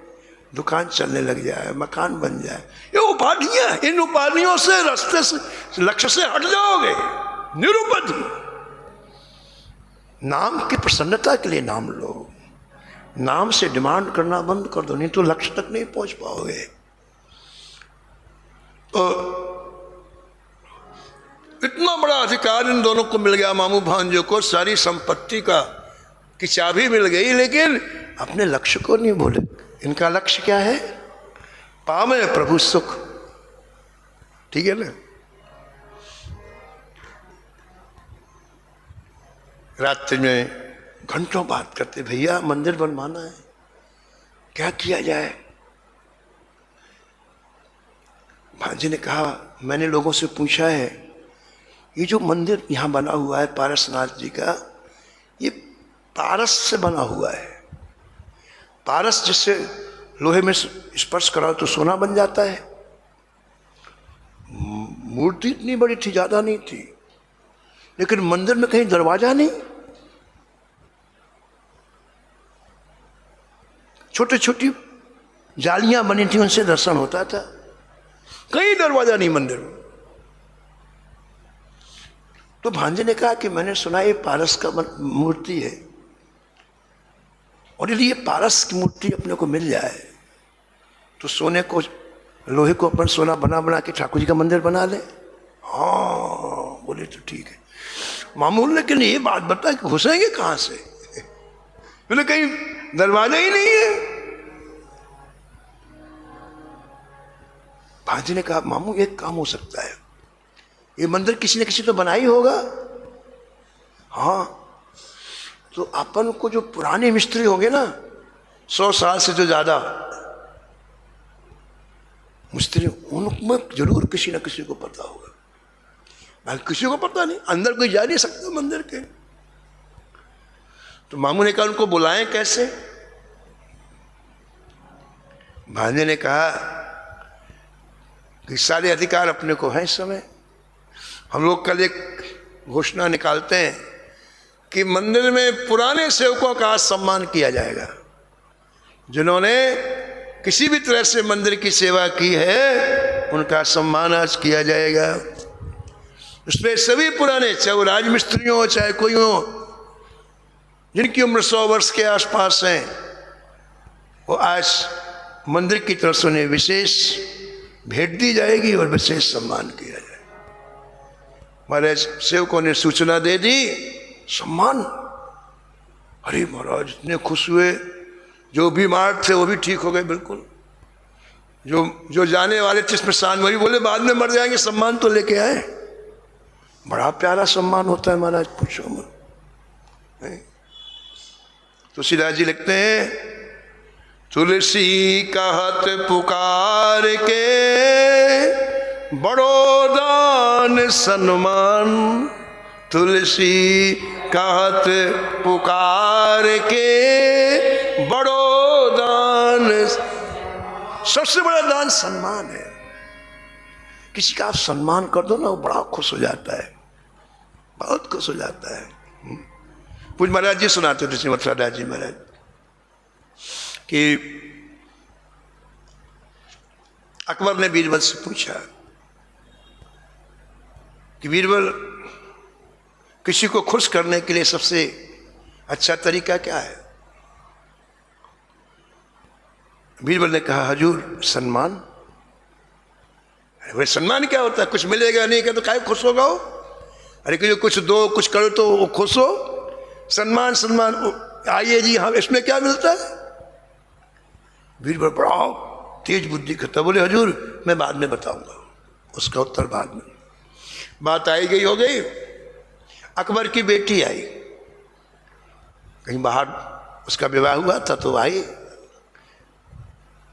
दुकान चलने लग जाए, मकान बन जाए। ये उपाधियां, इन उपाधियों से रास्ते से लक्ष्य से हट जाओगे। निरुपधि नाम की प्रसन्नता के लिए नाम लो, नाम से डिमांड करना बंद कर दो, नहीं तो लक्ष्य तक नहीं पहुंच पाओगे। तो इतना बड़ा अधिकार इन दोनों को मिल गया, मामू भांजों को सारी संपत्ति का की चाबी मिल गई, लेकिन अपने लक्ष्य को नहीं भूले। इनका लक्ष्य क्या है? पावे प्रभु सुख। ठीक है ना? रात्रि में घंटों बात करते, भैया मंदिर बनवाना है, क्या किया जाए? भांजी ने कहा मैंने लोगों से पूछा है, ये जो मंदिर यहाँ बना हुआ है पारसनाथ जी का, ये पारस से बना हुआ है। पारस जिससे लोहे में स्पर्श कराओ तो सोना बन जाता है। मूर्ति इतनी बड़ी थी, ज्यादा नहीं थी, लेकिन मंदिर में कहीं दरवाजा नहीं, छोटी छोटी जालियां बनी थी, उनसे दर्शन होता था, कहीं दरवाजा नहीं मंदिर में। तो भांजे ने कहा कि मैंने सुना ये पारस का मूर्ति है, और यदि ये पारस की मूर्ति अपने को मिल जाए तो सोने को, लोहे को अपन सोना बना बना के ठाकुर जी का मंदिर बना ले। हाँ बोले तो ठीक है मामूल, लेकिन ये बात बता कि घुसेंगे कहाँ से? बोले कहीं दरवाजा ही नहीं है। भांजी ने कहा मामू एक काम हो सकता है, ये मंदिर किसी न किसी तो बना ही होगा। हाँ तो अपन को जो पुराने मिस्त्री होंगे ना, 100 साल से जो ज्यादा मिस्त्री, उनमें जरूर किसी न किसी को पता होगा। बाकी किसी को पता नहीं, अंदर कोई जा नहीं सकता मंदिर के। तो मामू ने कहा उनको बुलाएं कैसे? भांजे ने कहा कि सारे अधिकार अपने को हैं इस समय। हम लोग कल एक घोषणा निकालते हैं कि मंदिर में पुराने सेवकों का आज सम्मान किया जाएगा, जिन्होंने किसी भी तरह से मंदिर की सेवा की है, उनका सम्मान आज किया जाएगा। उसमें सभी पुराने, चाहे वो राजमिस्त्री हो चाहे कोई हो, जिनकी उम्र 100 वर्ष के आसपास है, वो आज मंदिर की तरफ से उन्हें विशेष भेंट दी जाएगी और विशेष सम्मान किया जाएगा। महाराज सेवकों ने सूचना दे दी, सम्मान। अरे महाराज इतने खुश हुए, जो बीमार थे वो भी ठीक हो गए बिल्कुल, जो जाने वाले थे स्मशान वही बोले बाद में मर जाएंगे, सम्मान तो लेके आए। बड़ा प्यारा सम्मान होता है महाराज, पूछो मत। तुलसीदास जी लिखते हैं, तुलसी कहत पुकार के बड़ो दान सम्मान, तुलसी कहत पुकार के बड़ो दान। सबसे बड़ा दान सम्मान है। किसी का आप सम्मान कर दो ना, वो बड़ा खुश हो जाता है, बहुत खुश हो जाता है। पूज महाराज जी सुनाते थे, श्री मथुरादास जी महाराज, कि अकबर ने बीरबल से पूछा कि बीरबल किसी को खुश करने के लिए सबसे अच्छा तरीका क्या है? बीरबल ने कहा हजूर सम्मान। अरे सम्मान क्या होता है, कुछ मिलेगा नहीं क्या तो काहे खुश होगा हो? अरे कि कुछ दो कुछ करो तो वो खुश हो। सम्मान सम्मान आइए जी हाँ, इसमें क्या मिलता है? बीरबल बड़ा तेज बुद्धि करता, बोले हजूर मैं बाद में बताऊंगा, उसका उत्तर बाद में। बात आई गई हो गई। अकबर की बेटी आई, कहीं बाहर उसका विवाह हुआ था तो आई,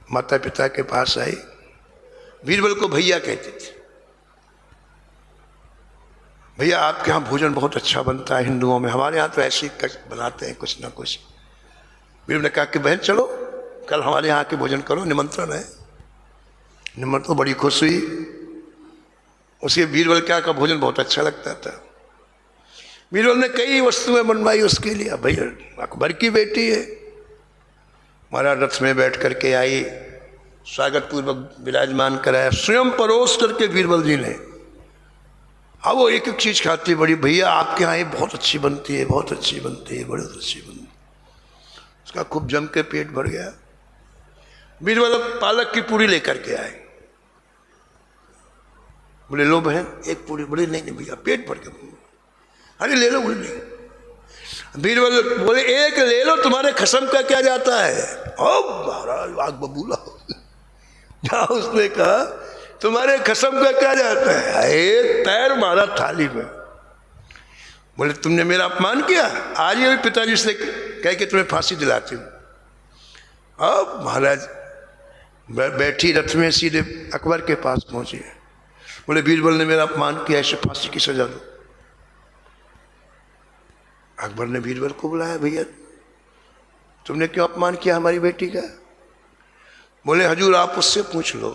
माता पिता के पास आई। बीरबल को भैया कहते थे। भैया आपके यहाँ भोजन बहुत अच्छा बनता है हिंदुओं में, हमारे यहाँ तो ऐसे ही बनाते हैं कुछ ना कुछ। बीरबल ने कहा कि बहन चलो कल हमारे यहाँ के भोजन करो, निमंत्रण है। निमंत्रण तो बड़ी खुश हुई। उसे बीरबल क्या का भोजन बहुत अच्छा लगता था। बीरबल ने कई वस्तुएं बनवाई उसके लिए। भैया अकबर की बेटी है, महाराज रथ में बैठ करके आई, स्वागत पूर्वक विराजमान कराया, स्वयं परोस करके बीरबल जी ने। हाँ वो एक एक चीज खाती बड़ी, भैया आपके यहाँ ये बहुत अच्छी बनती है, बहुत अच्छी बनती है, बड़ी अच्छी बनती है। उसका खूब जम के पेट भर गया। बीरबल पालक की पूरी लेकर के आए। बोले लो बहन एक पूरी। बोले नहीं नहीं भैया पेट भर गया। अरे ले लो। बोले नहीं। बीरबल बोले एक ले लो, तुम्हारे खसम का क्या जाता है? ओ महाराज आग बबूला जहाँ उसने कहा तुम्हारे खसम का क्या जाता है, एक पैर मारा थाली में। बोले तुमने मेरा अपमान किया, आज ये पिताजी से कह के तुम्हें फांसी दिलाती हूँ। अब महाराज बैठी रथ में सीधे अकबर के पास पहुंची। बोले बीरबल ने मेरा अपमान किया, इसे फांसी की सजा दो। अकबर ने बीरबल को बुलाया, भैया तुमने क्यों अपमान किया हमारी बेटी का? बोले हजूर आप उससे पूछ लो,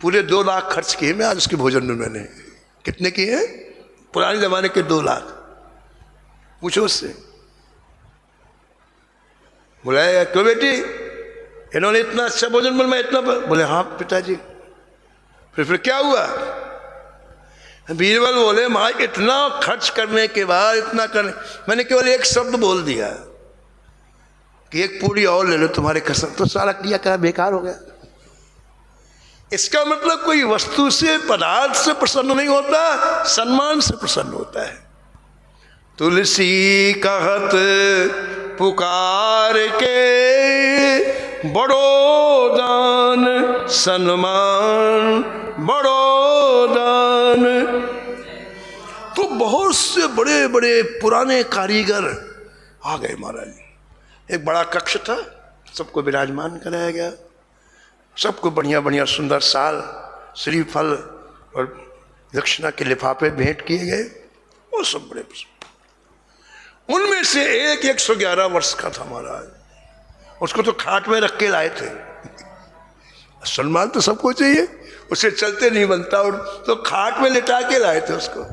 पूरे 2 लाख खर्च किए मैं आज उसके भोजन में। मैंने कितने किए? पुराने जमाने के 2 लाख। पूछो उससे। बोला क्यों बेटी इन्होंने इतना अच्छा भोजन बनवाया इतना? बोले हाँ पिताजी। फिर क्या हुआ? बीरबल बोले माँ इतना खर्च करने के बाद इतना करने, मैंने केवल एक शब्द बोल दिया कि एक पूरी और ले लो तुम्हारे कसम, तो सारा क्रिया करा बेकार हो गया। इसका मतलब कोई वस्तु से पदार्थ से प्रसन्न नहीं होता, सम्मान से प्रसन्न होता है। तुलसी कहत पुकार के बड़ो दान सम्मान बड़ो दान। तो बहुत से बड़े बड़े पुराने कारीगर आ गए महाराज। एक बड़ा कक्ष था, सबको विराजमान कराया गया, सबको बढ़िया बढ़िया सुंदर साल श्रीफल और दक्षिणा के लिफाफे भेंट किए गए। वो सब बड़े उनमें से एक 111 वर्ष का था महाराज, उसको तो खाट में रख के लाए थे। सम्मान तो सबको चाहिए, उसे चलते नहीं बनता और तो खाट में लिटा के लाए थे उसको।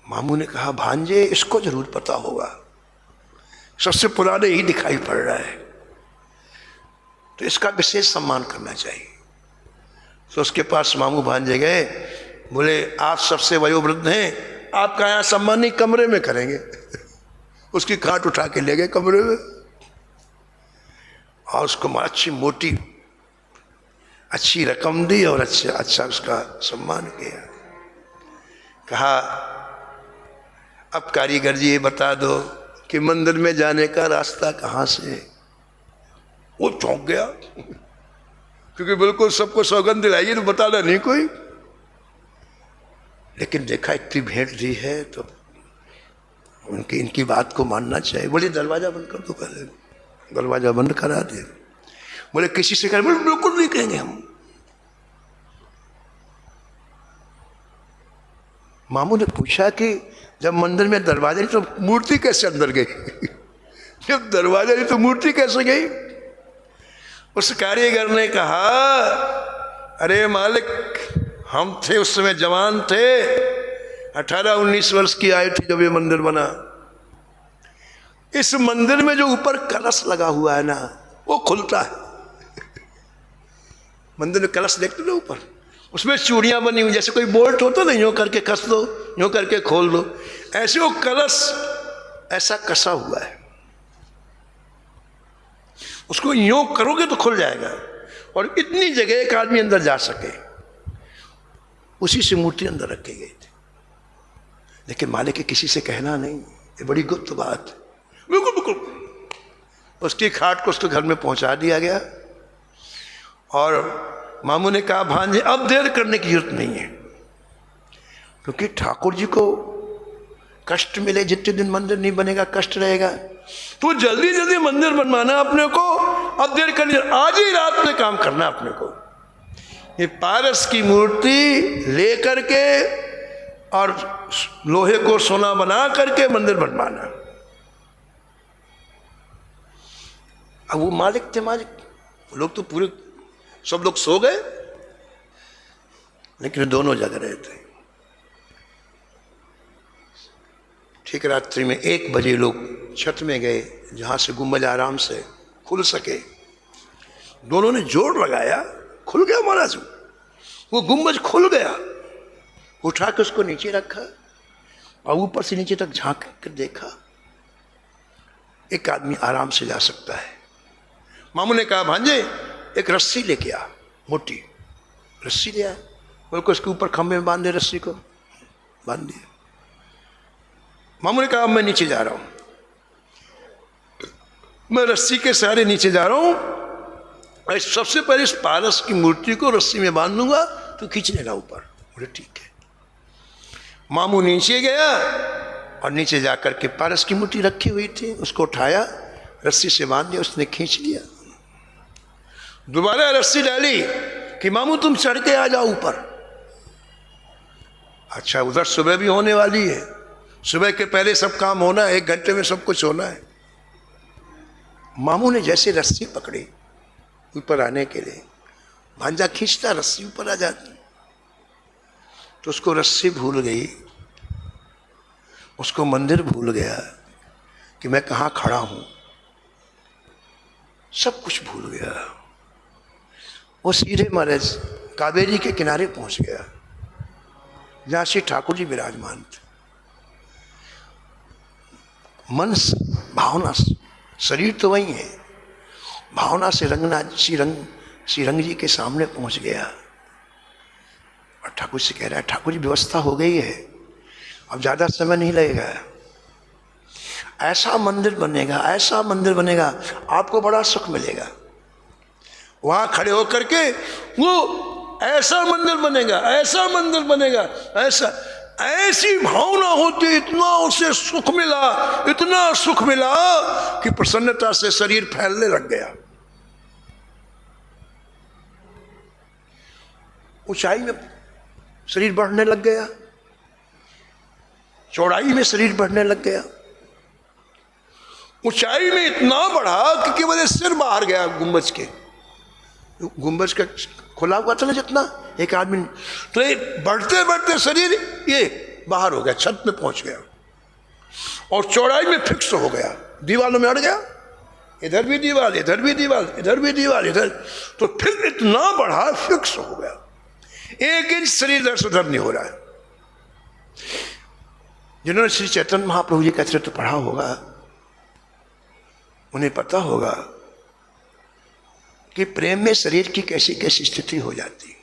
मामू ने कहा भांजे इसको जरूर पता होगा, सबसे पुराने ही दिखाई पड़ रहा है, तो इसका विशेष सम्मान करना चाहिए। तो उसके पास मामू भांजे गए। बोले आप सबसे वयोवृद्ध हैं, आपका यहाँ सम्मान नहीं कमरे में करेंगे। उसकी खाट उठा के ले गए कमरे में और उसको अच्छी मोटी अच्छी रकम दी और अच्छा उसका सम्मान किया। कहा अब कारीगर जी ये बता दो कि मंदिर में जाने का रास्ता कहाँ से है? वो चौंक गया क्योंकि बिल्कुल सबको सौगंध दिलाई तो बताना नहीं कोई, लेकिन देखा इतनी भेंट दी है तो इनकी बात को मानना चाहिए। बोले दरवाजा बंद कर दो, पहले दरवाजा बंद करा दे। बोले किसी से करें? बोले बिल्कुल नहीं कहेंगे हम। मामू ने पूछा कि जब मंदिर में दरवाजा नहीं तो मूर्ति कैसे अंदर गई? जब दरवाजा नहीं तो मूर्ति कैसे गई? उस कारीगर ने कहा अरे मालिक हम थे उस समय जवान थे, 18-19 वर्ष की आयु थी जब ये मंदिर बना। इस मंदिर में जो ऊपर कलश लगा हुआ है ना वो खुलता है। मंदिर में कलश देखते ना ऊपर, उसमें चूड़ियां बनी हुई, जैसे कोई बोल्ट होता ना, यूं करके कस दो यूं करके खोल दो, ऐसे वो कलश ऐसा कसा हुआ है। उसको यूं करोगे तो खुल जाएगा, और इतनी जगह एक आदमी अंदर जा सके, उसी से मूर्ति अंदर रखी गई थी। लेकिन मालिक के किसी से कहना नहीं, ये बड़ी गुप्त बात है। बिल्कुल बिल्कुल उसकी खाट को उसके घर में पहुंचा दिया गया, और मामू ने कहा भांजे अब देर करने की जरूरत नहीं है, क्योंकि ठाकुर जी को कष्ट मिले, जितने दिन मंदिर नहीं बनेगा कष्ट रहेगा, तो जल्दी जल्दी मंदिर बनवाना अपने को, अब देर करनी, आज ही रात में काम करना अपने को। ये पारस की मूर्ति लेकर के और लोहे को सोना बना करके मंदिर बनवाना। अब वो मालिक थे, मालिक लोग तो पूरे सब लोग सो गए, लेकिन दोनों जग रहे थे। ठीक रात्रि में 1 बजे लोग छत में गए, जहां से गुंबज आराम से खुल सके। दोनों ने जोर लगाया, खुल गया महाराज, वो गुंबज खुल गया। उठा के उसको नीचे रखा और ऊपर से नीचे तक झांक कर देखा, एक आदमी आराम से जा सकता है। मामू ने कहा भांजे एक रस्सी लेके आ, मोटी रस्सी ले आया, बोल उसके ऊपर खंभे में बांध दे, रस्सी को बांध दिया। मामू ने कहा मैं नीचे जा रहा हूं, मैं रस्सी के सहारे नीचे जा रहा हूं, सबसे पहले इस पारस की मूर्ति को रस्सी में बांध दूंगा तो खींच लेगा ऊपर। बोले ठीक है। मामू नीचे गया और नीचे जाकर के पारस की मूर्ति रखी हुई थी, उसको उठाया, रस्सी से बांध दिया, उसने खींच लिया। दोबारा रस्सी डाली कि मामू तुम चढ़ के आ जाओ ऊपर। अच्छा उधर सुबह भी होने वाली है, सुबह के पहले सब काम होना है, 1 घंटे में सब कुछ होना है। मामू ने जैसे रस्सी पकड़ी ऊपर आने के लिए, भांजा खींचता, रस्सी ऊपर आ जाती, तो उसको रस्सी भूल गई, उसको मंदिर भूल गया कि मैं कहाँ खड़ा हूं, सब कुछ भूल गया। वो सीधे महाराज कावेरी के किनारे पहुंच गया, जहां श्री ठाकुर जी विराजमान थे। मन भावना, शरीर तो वही है, भावना से रंगनाथ श्री रंग जी के सामने पहुंच गया और ठाकुर से कह रहा है ठाकुर जी व्यवस्था हो गई है, अब ज्यादा समय नहीं लगेगा, ऐसा मंदिर बनेगा, ऐसा मंदिर बनेगा, आपको बड़ा सुख मिलेगा। वहां खड़े होकर के वो ऐसा मंदिर बनेगा, ऐसा मंदिर बनेगा, ऐसा, ऐसी भावना होती, इतना उसे सुख मिला, इतना सुख मिला कि प्रसन्नता से शरीर फैलने लग गया। ऊंचाई में शरीर बढ़ने लग गया, चौड़ाई में शरीर बढ़ने लग गया। ऊंचाई में इतना बढ़ा कि केवल सिर बाहर गया गुंबज के, गुंबज का खुला हुआ था ना जितना, एक आदमी, तो ये बढ़ते बढ़ते शरीर ये बाहर हो गया, छत में पहुंच गया और चौड़ाई में फिक्स हो गया, दीवालों में अड़ गया, इधर भी दीवार, इधर भी दीवार, इधर भी दीवार, इधर, तो फिर इतना बढ़ा फिक्स हो गया, 1 इंच शरीर इधर से उधर नहीं हो रहा है। जिन्होंने श्री चैतन्य महाप्रभु जी का चरित्र पढ़ा होगा, उन्हें पता होगा कि प्रेम में शरीर की कैसी कैसी स्थिति हो जाती है।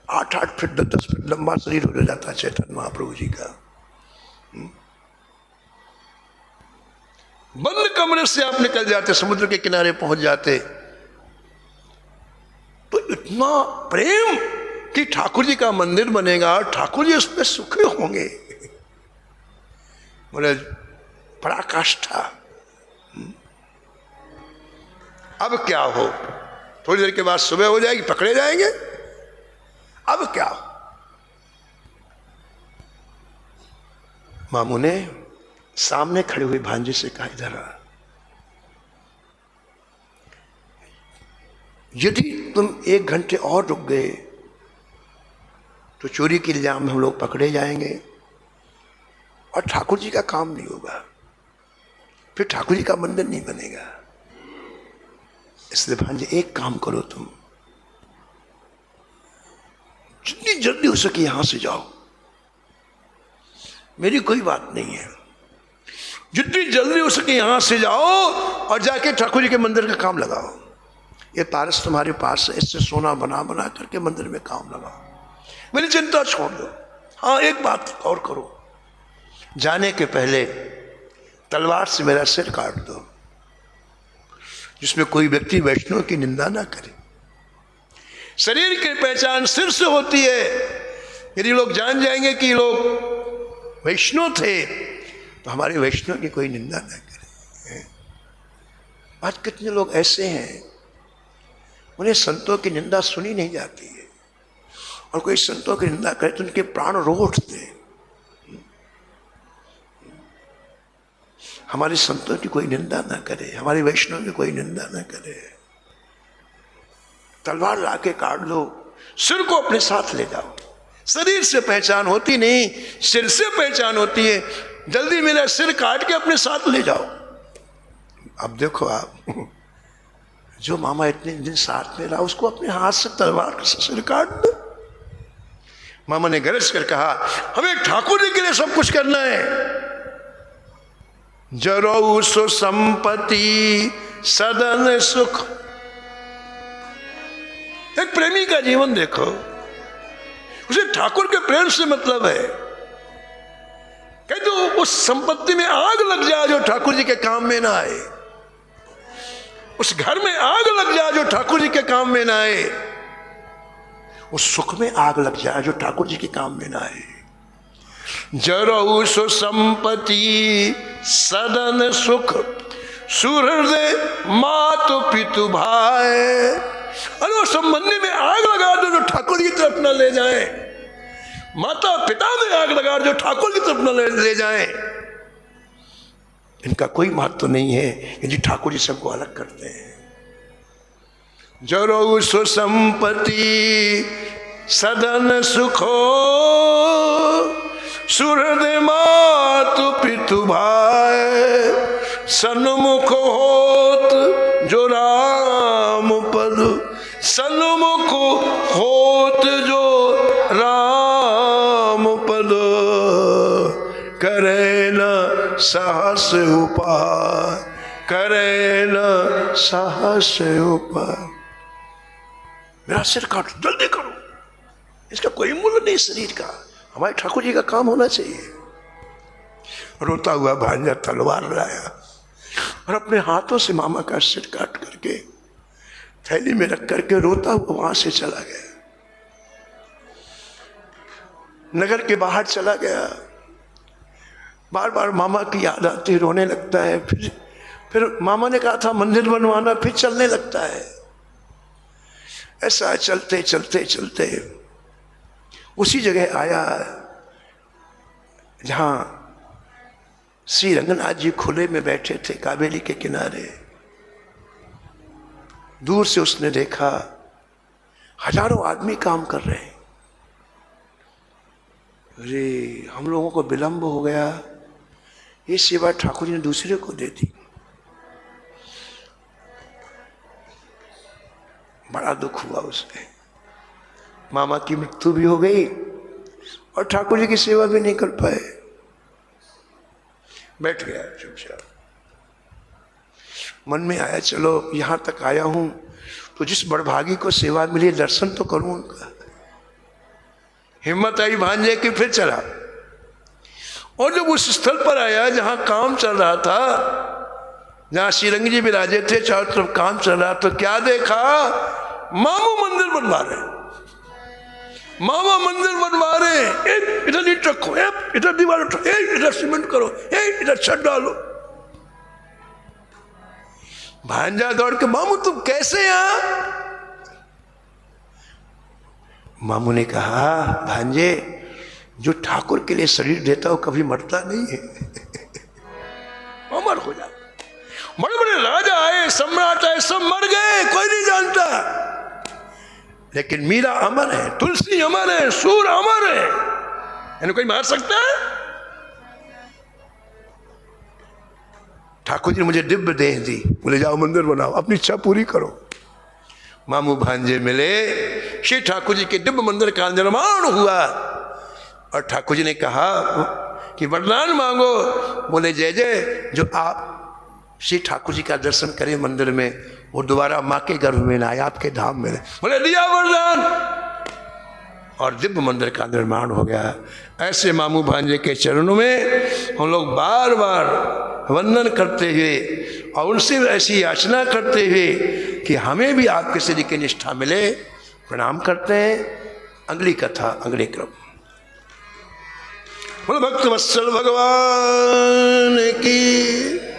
8-8 फीट 10-10 फीट लंबा शरीर हो जाता है चैतन्य महाप्रभु जी का। बंद कमरे से आप निकल जाते, समुद्र के किनारे पहुंच जाते, तो इतना प्रेम कि ठाकुर जी का मंदिर बनेगा, ठाकुर जी उसमें सुखी होंगे। बोले पराकाष्ठा। अब क्या हो, थोड़ी देर के बाद सुबह हो जाएगी, पकड़े जाएंगे, अब क्या? मामू ने सामने खड़े हुए भांजे से कहा इधर आ, यदि तुम 1 घंटे और रुक गए तो चोरी के इल्जाम में हम लोग पकड़े जाएंगे और ठाकुर जी का काम नहीं होगा, फिर ठाकुर जी का मंदिर नहीं बनेगा। इसलिए भांजे एक काम करो, तुम जितनी जल्दी हो सके यहां से जाओ, मेरी कोई बात नहीं है, जितनी जल्दी हो सके यहां से जाओ और जाके ठाकुर जी के मंदिर का काम लगाओ। ये पारस तुम्हारे पास है, इससे सोना बना बना करके मंदिर में काम लगाओ। मेरी चिंता छोड़ दो। हाँ, एक बात और करो, जाने के पहले तलवार से मेरा सिर काट दो, जिसमें कोई व्यक्ति वैष्णव की निंदा ना करे। शरीर की पहचान सिर से होती है। यदि लोग जान जाएंगे कि लोग वैष्णव थे तो हमारे वैष्णव की कोई निंदा ना करे। आज कितने लोग ऐसे हैं, उन्हें संतों की निंदा सुनी नहीं जाती है, और कोई संतों की निंदा करे तो उनके प्राण रो उठते हैं। हमारे संतों की कोई निंदा ना करे, हमारे वैष्णव की कोई निंदा ना करे। तलवार लाके काट लो, सिर को अपने साथ ले जाओ। शरीर से पहचान होती नहीं, सिर से पहचान होती है। जल्दी मेरा सिर काट के अपने साथ ले जाओ। अब देखो आप, जो मामा इतने दिन साथ में रहा, उसको अपने हाथ से तलवार से सिर काट दो। मामा ने गरज कर कहा, हमें ठाकुर जी के लिए सब कुछ करना है। जरौ सो संपत्ति सदन सुख। एक प्रेमी का जीवन देखो, उसे ठाकुर के प्रेम से मतलब है। कह दो उस संपत्ति में आग लग जाए जो ठाकुर जी के काम में ना आए, उस घर में आग लग जाए जो ठाकुर जी के काम में ना आए, उस सुख में आग लग जाए जो ठाकुर जी के काम में ना आए। जरौ सो संपत्ति सदन सुख, सुहृदय मातु पितु भाई। अरे उस संबंधी में आग लगा दो जो ठाकुर की तरफ न ले जाए, माता पिता में आग लगा दो जो ठाकुर की तरफ न ले जाए। इनका कोई महत्व तो नहीं है यदि ठाकुर जी सबको अलग करते हैं। जरौ सो संपत्ति सदन सुखो, सुहृदय मातु पितु भाई। सन्मुख होत जो राम पद, सन्मुख होत जो राम पद। करे न साहस उपाय, करे न साहस उपाय। मेरा सिर काट, जल्दी करो, इसका कोई मूल्य नहीं शरीर का। हमारे ठाकुर जी का काम होना चाहिए। रोता हुआ भांजा तलवार लाया और अपने हाथों से मामा का सिर काट करके थैली में रख करके रोता हुआ वहां से चला गया। नगर के बाहर चला गया। बार बार मामा की याद आती, रोने लगता है। फिर मामा ने कहा था मंदिर बनवाना, फिर चलने लगता है। ऐसा चलते चलते चलते उसी जगह आया जहां श्री रंगनाथ जी खुले में बैठे थे कावेरी के किनारे। दूर से उसने देखा हजारों आदमी काम कर रहे हैं। अरे हम लोगों को विलंब हो गया, ये सेवा ठाकुर जी ने दूसरे को दे दी। बड़ा दुख हुआ उसे। मामा की मृत्यु भी हो गई और ठाकुर जी की सेवा भी नहीं कर पाए। बैठ गया चुपचाप। मन में आया चलो यहां तक आया हूं तो जिस बड़भागी को सेवा मिली दर्शन तो करूं उनका। हिम्मत आई भांजे की, फिर चला। और जब उस स्थल पर आया जहां काम चल रहा था, जहां श्रीरंग जी विराजे थे, चारों तरफ काम चल रहा, तो क्या देखा? मामू मंदिर बनवा रहे, मामा मंदिर बनवा रहे। इधर ईंट रखो, इधर दीवार उठो, इधर सीमेंट करो, इधर छत डालो। भांजा दौड़ के, मामू तुम कैसे यहां? मामू ने कहा, भांजे जो ठाकुर के लिए शरीर देता हो कभी मरता नहीं है, अमर हो जाता। बड़े बड़े राजा आए, सम्राट आए, सब मर गए, कोई नहीं जानता, लेकिन मीरा अमर है, तुलसी अमर है, सूर अमर है। इन्हें कोई मार सकता है? ठाकुर जी ने मुझे दिव्य देह दी, बोले जाओ मंदिर बनाओ, अपनी इच्छा पूरी करो। मामू भांजे मिले, श्री ठाकुर जी के दिव्य मंदिर का निर्माण हुआ। और ठाकुर जी ने कहा कि वरदान मांगो। बोले जय जय, जो आप श्री ठाकुर जी का दर्शन करें मंदिर में, वो दोबारा माँ के गर्भ में ना आए, आपके धाम में। बोले दिया वरदान और दिव्य मंदिर का निर्माण हो गया। ऐसे मामू भांजे के चरणों में हम लोग बार बार वंदन करते हुए और उनसे ऐसी याचना करते हुए कि हमें भी आपके श्री की निष्ठा मिले प्रणाम करते हैं। अगली कथा अगले क्रम। बोलो भक्त वत्सल भगवान की।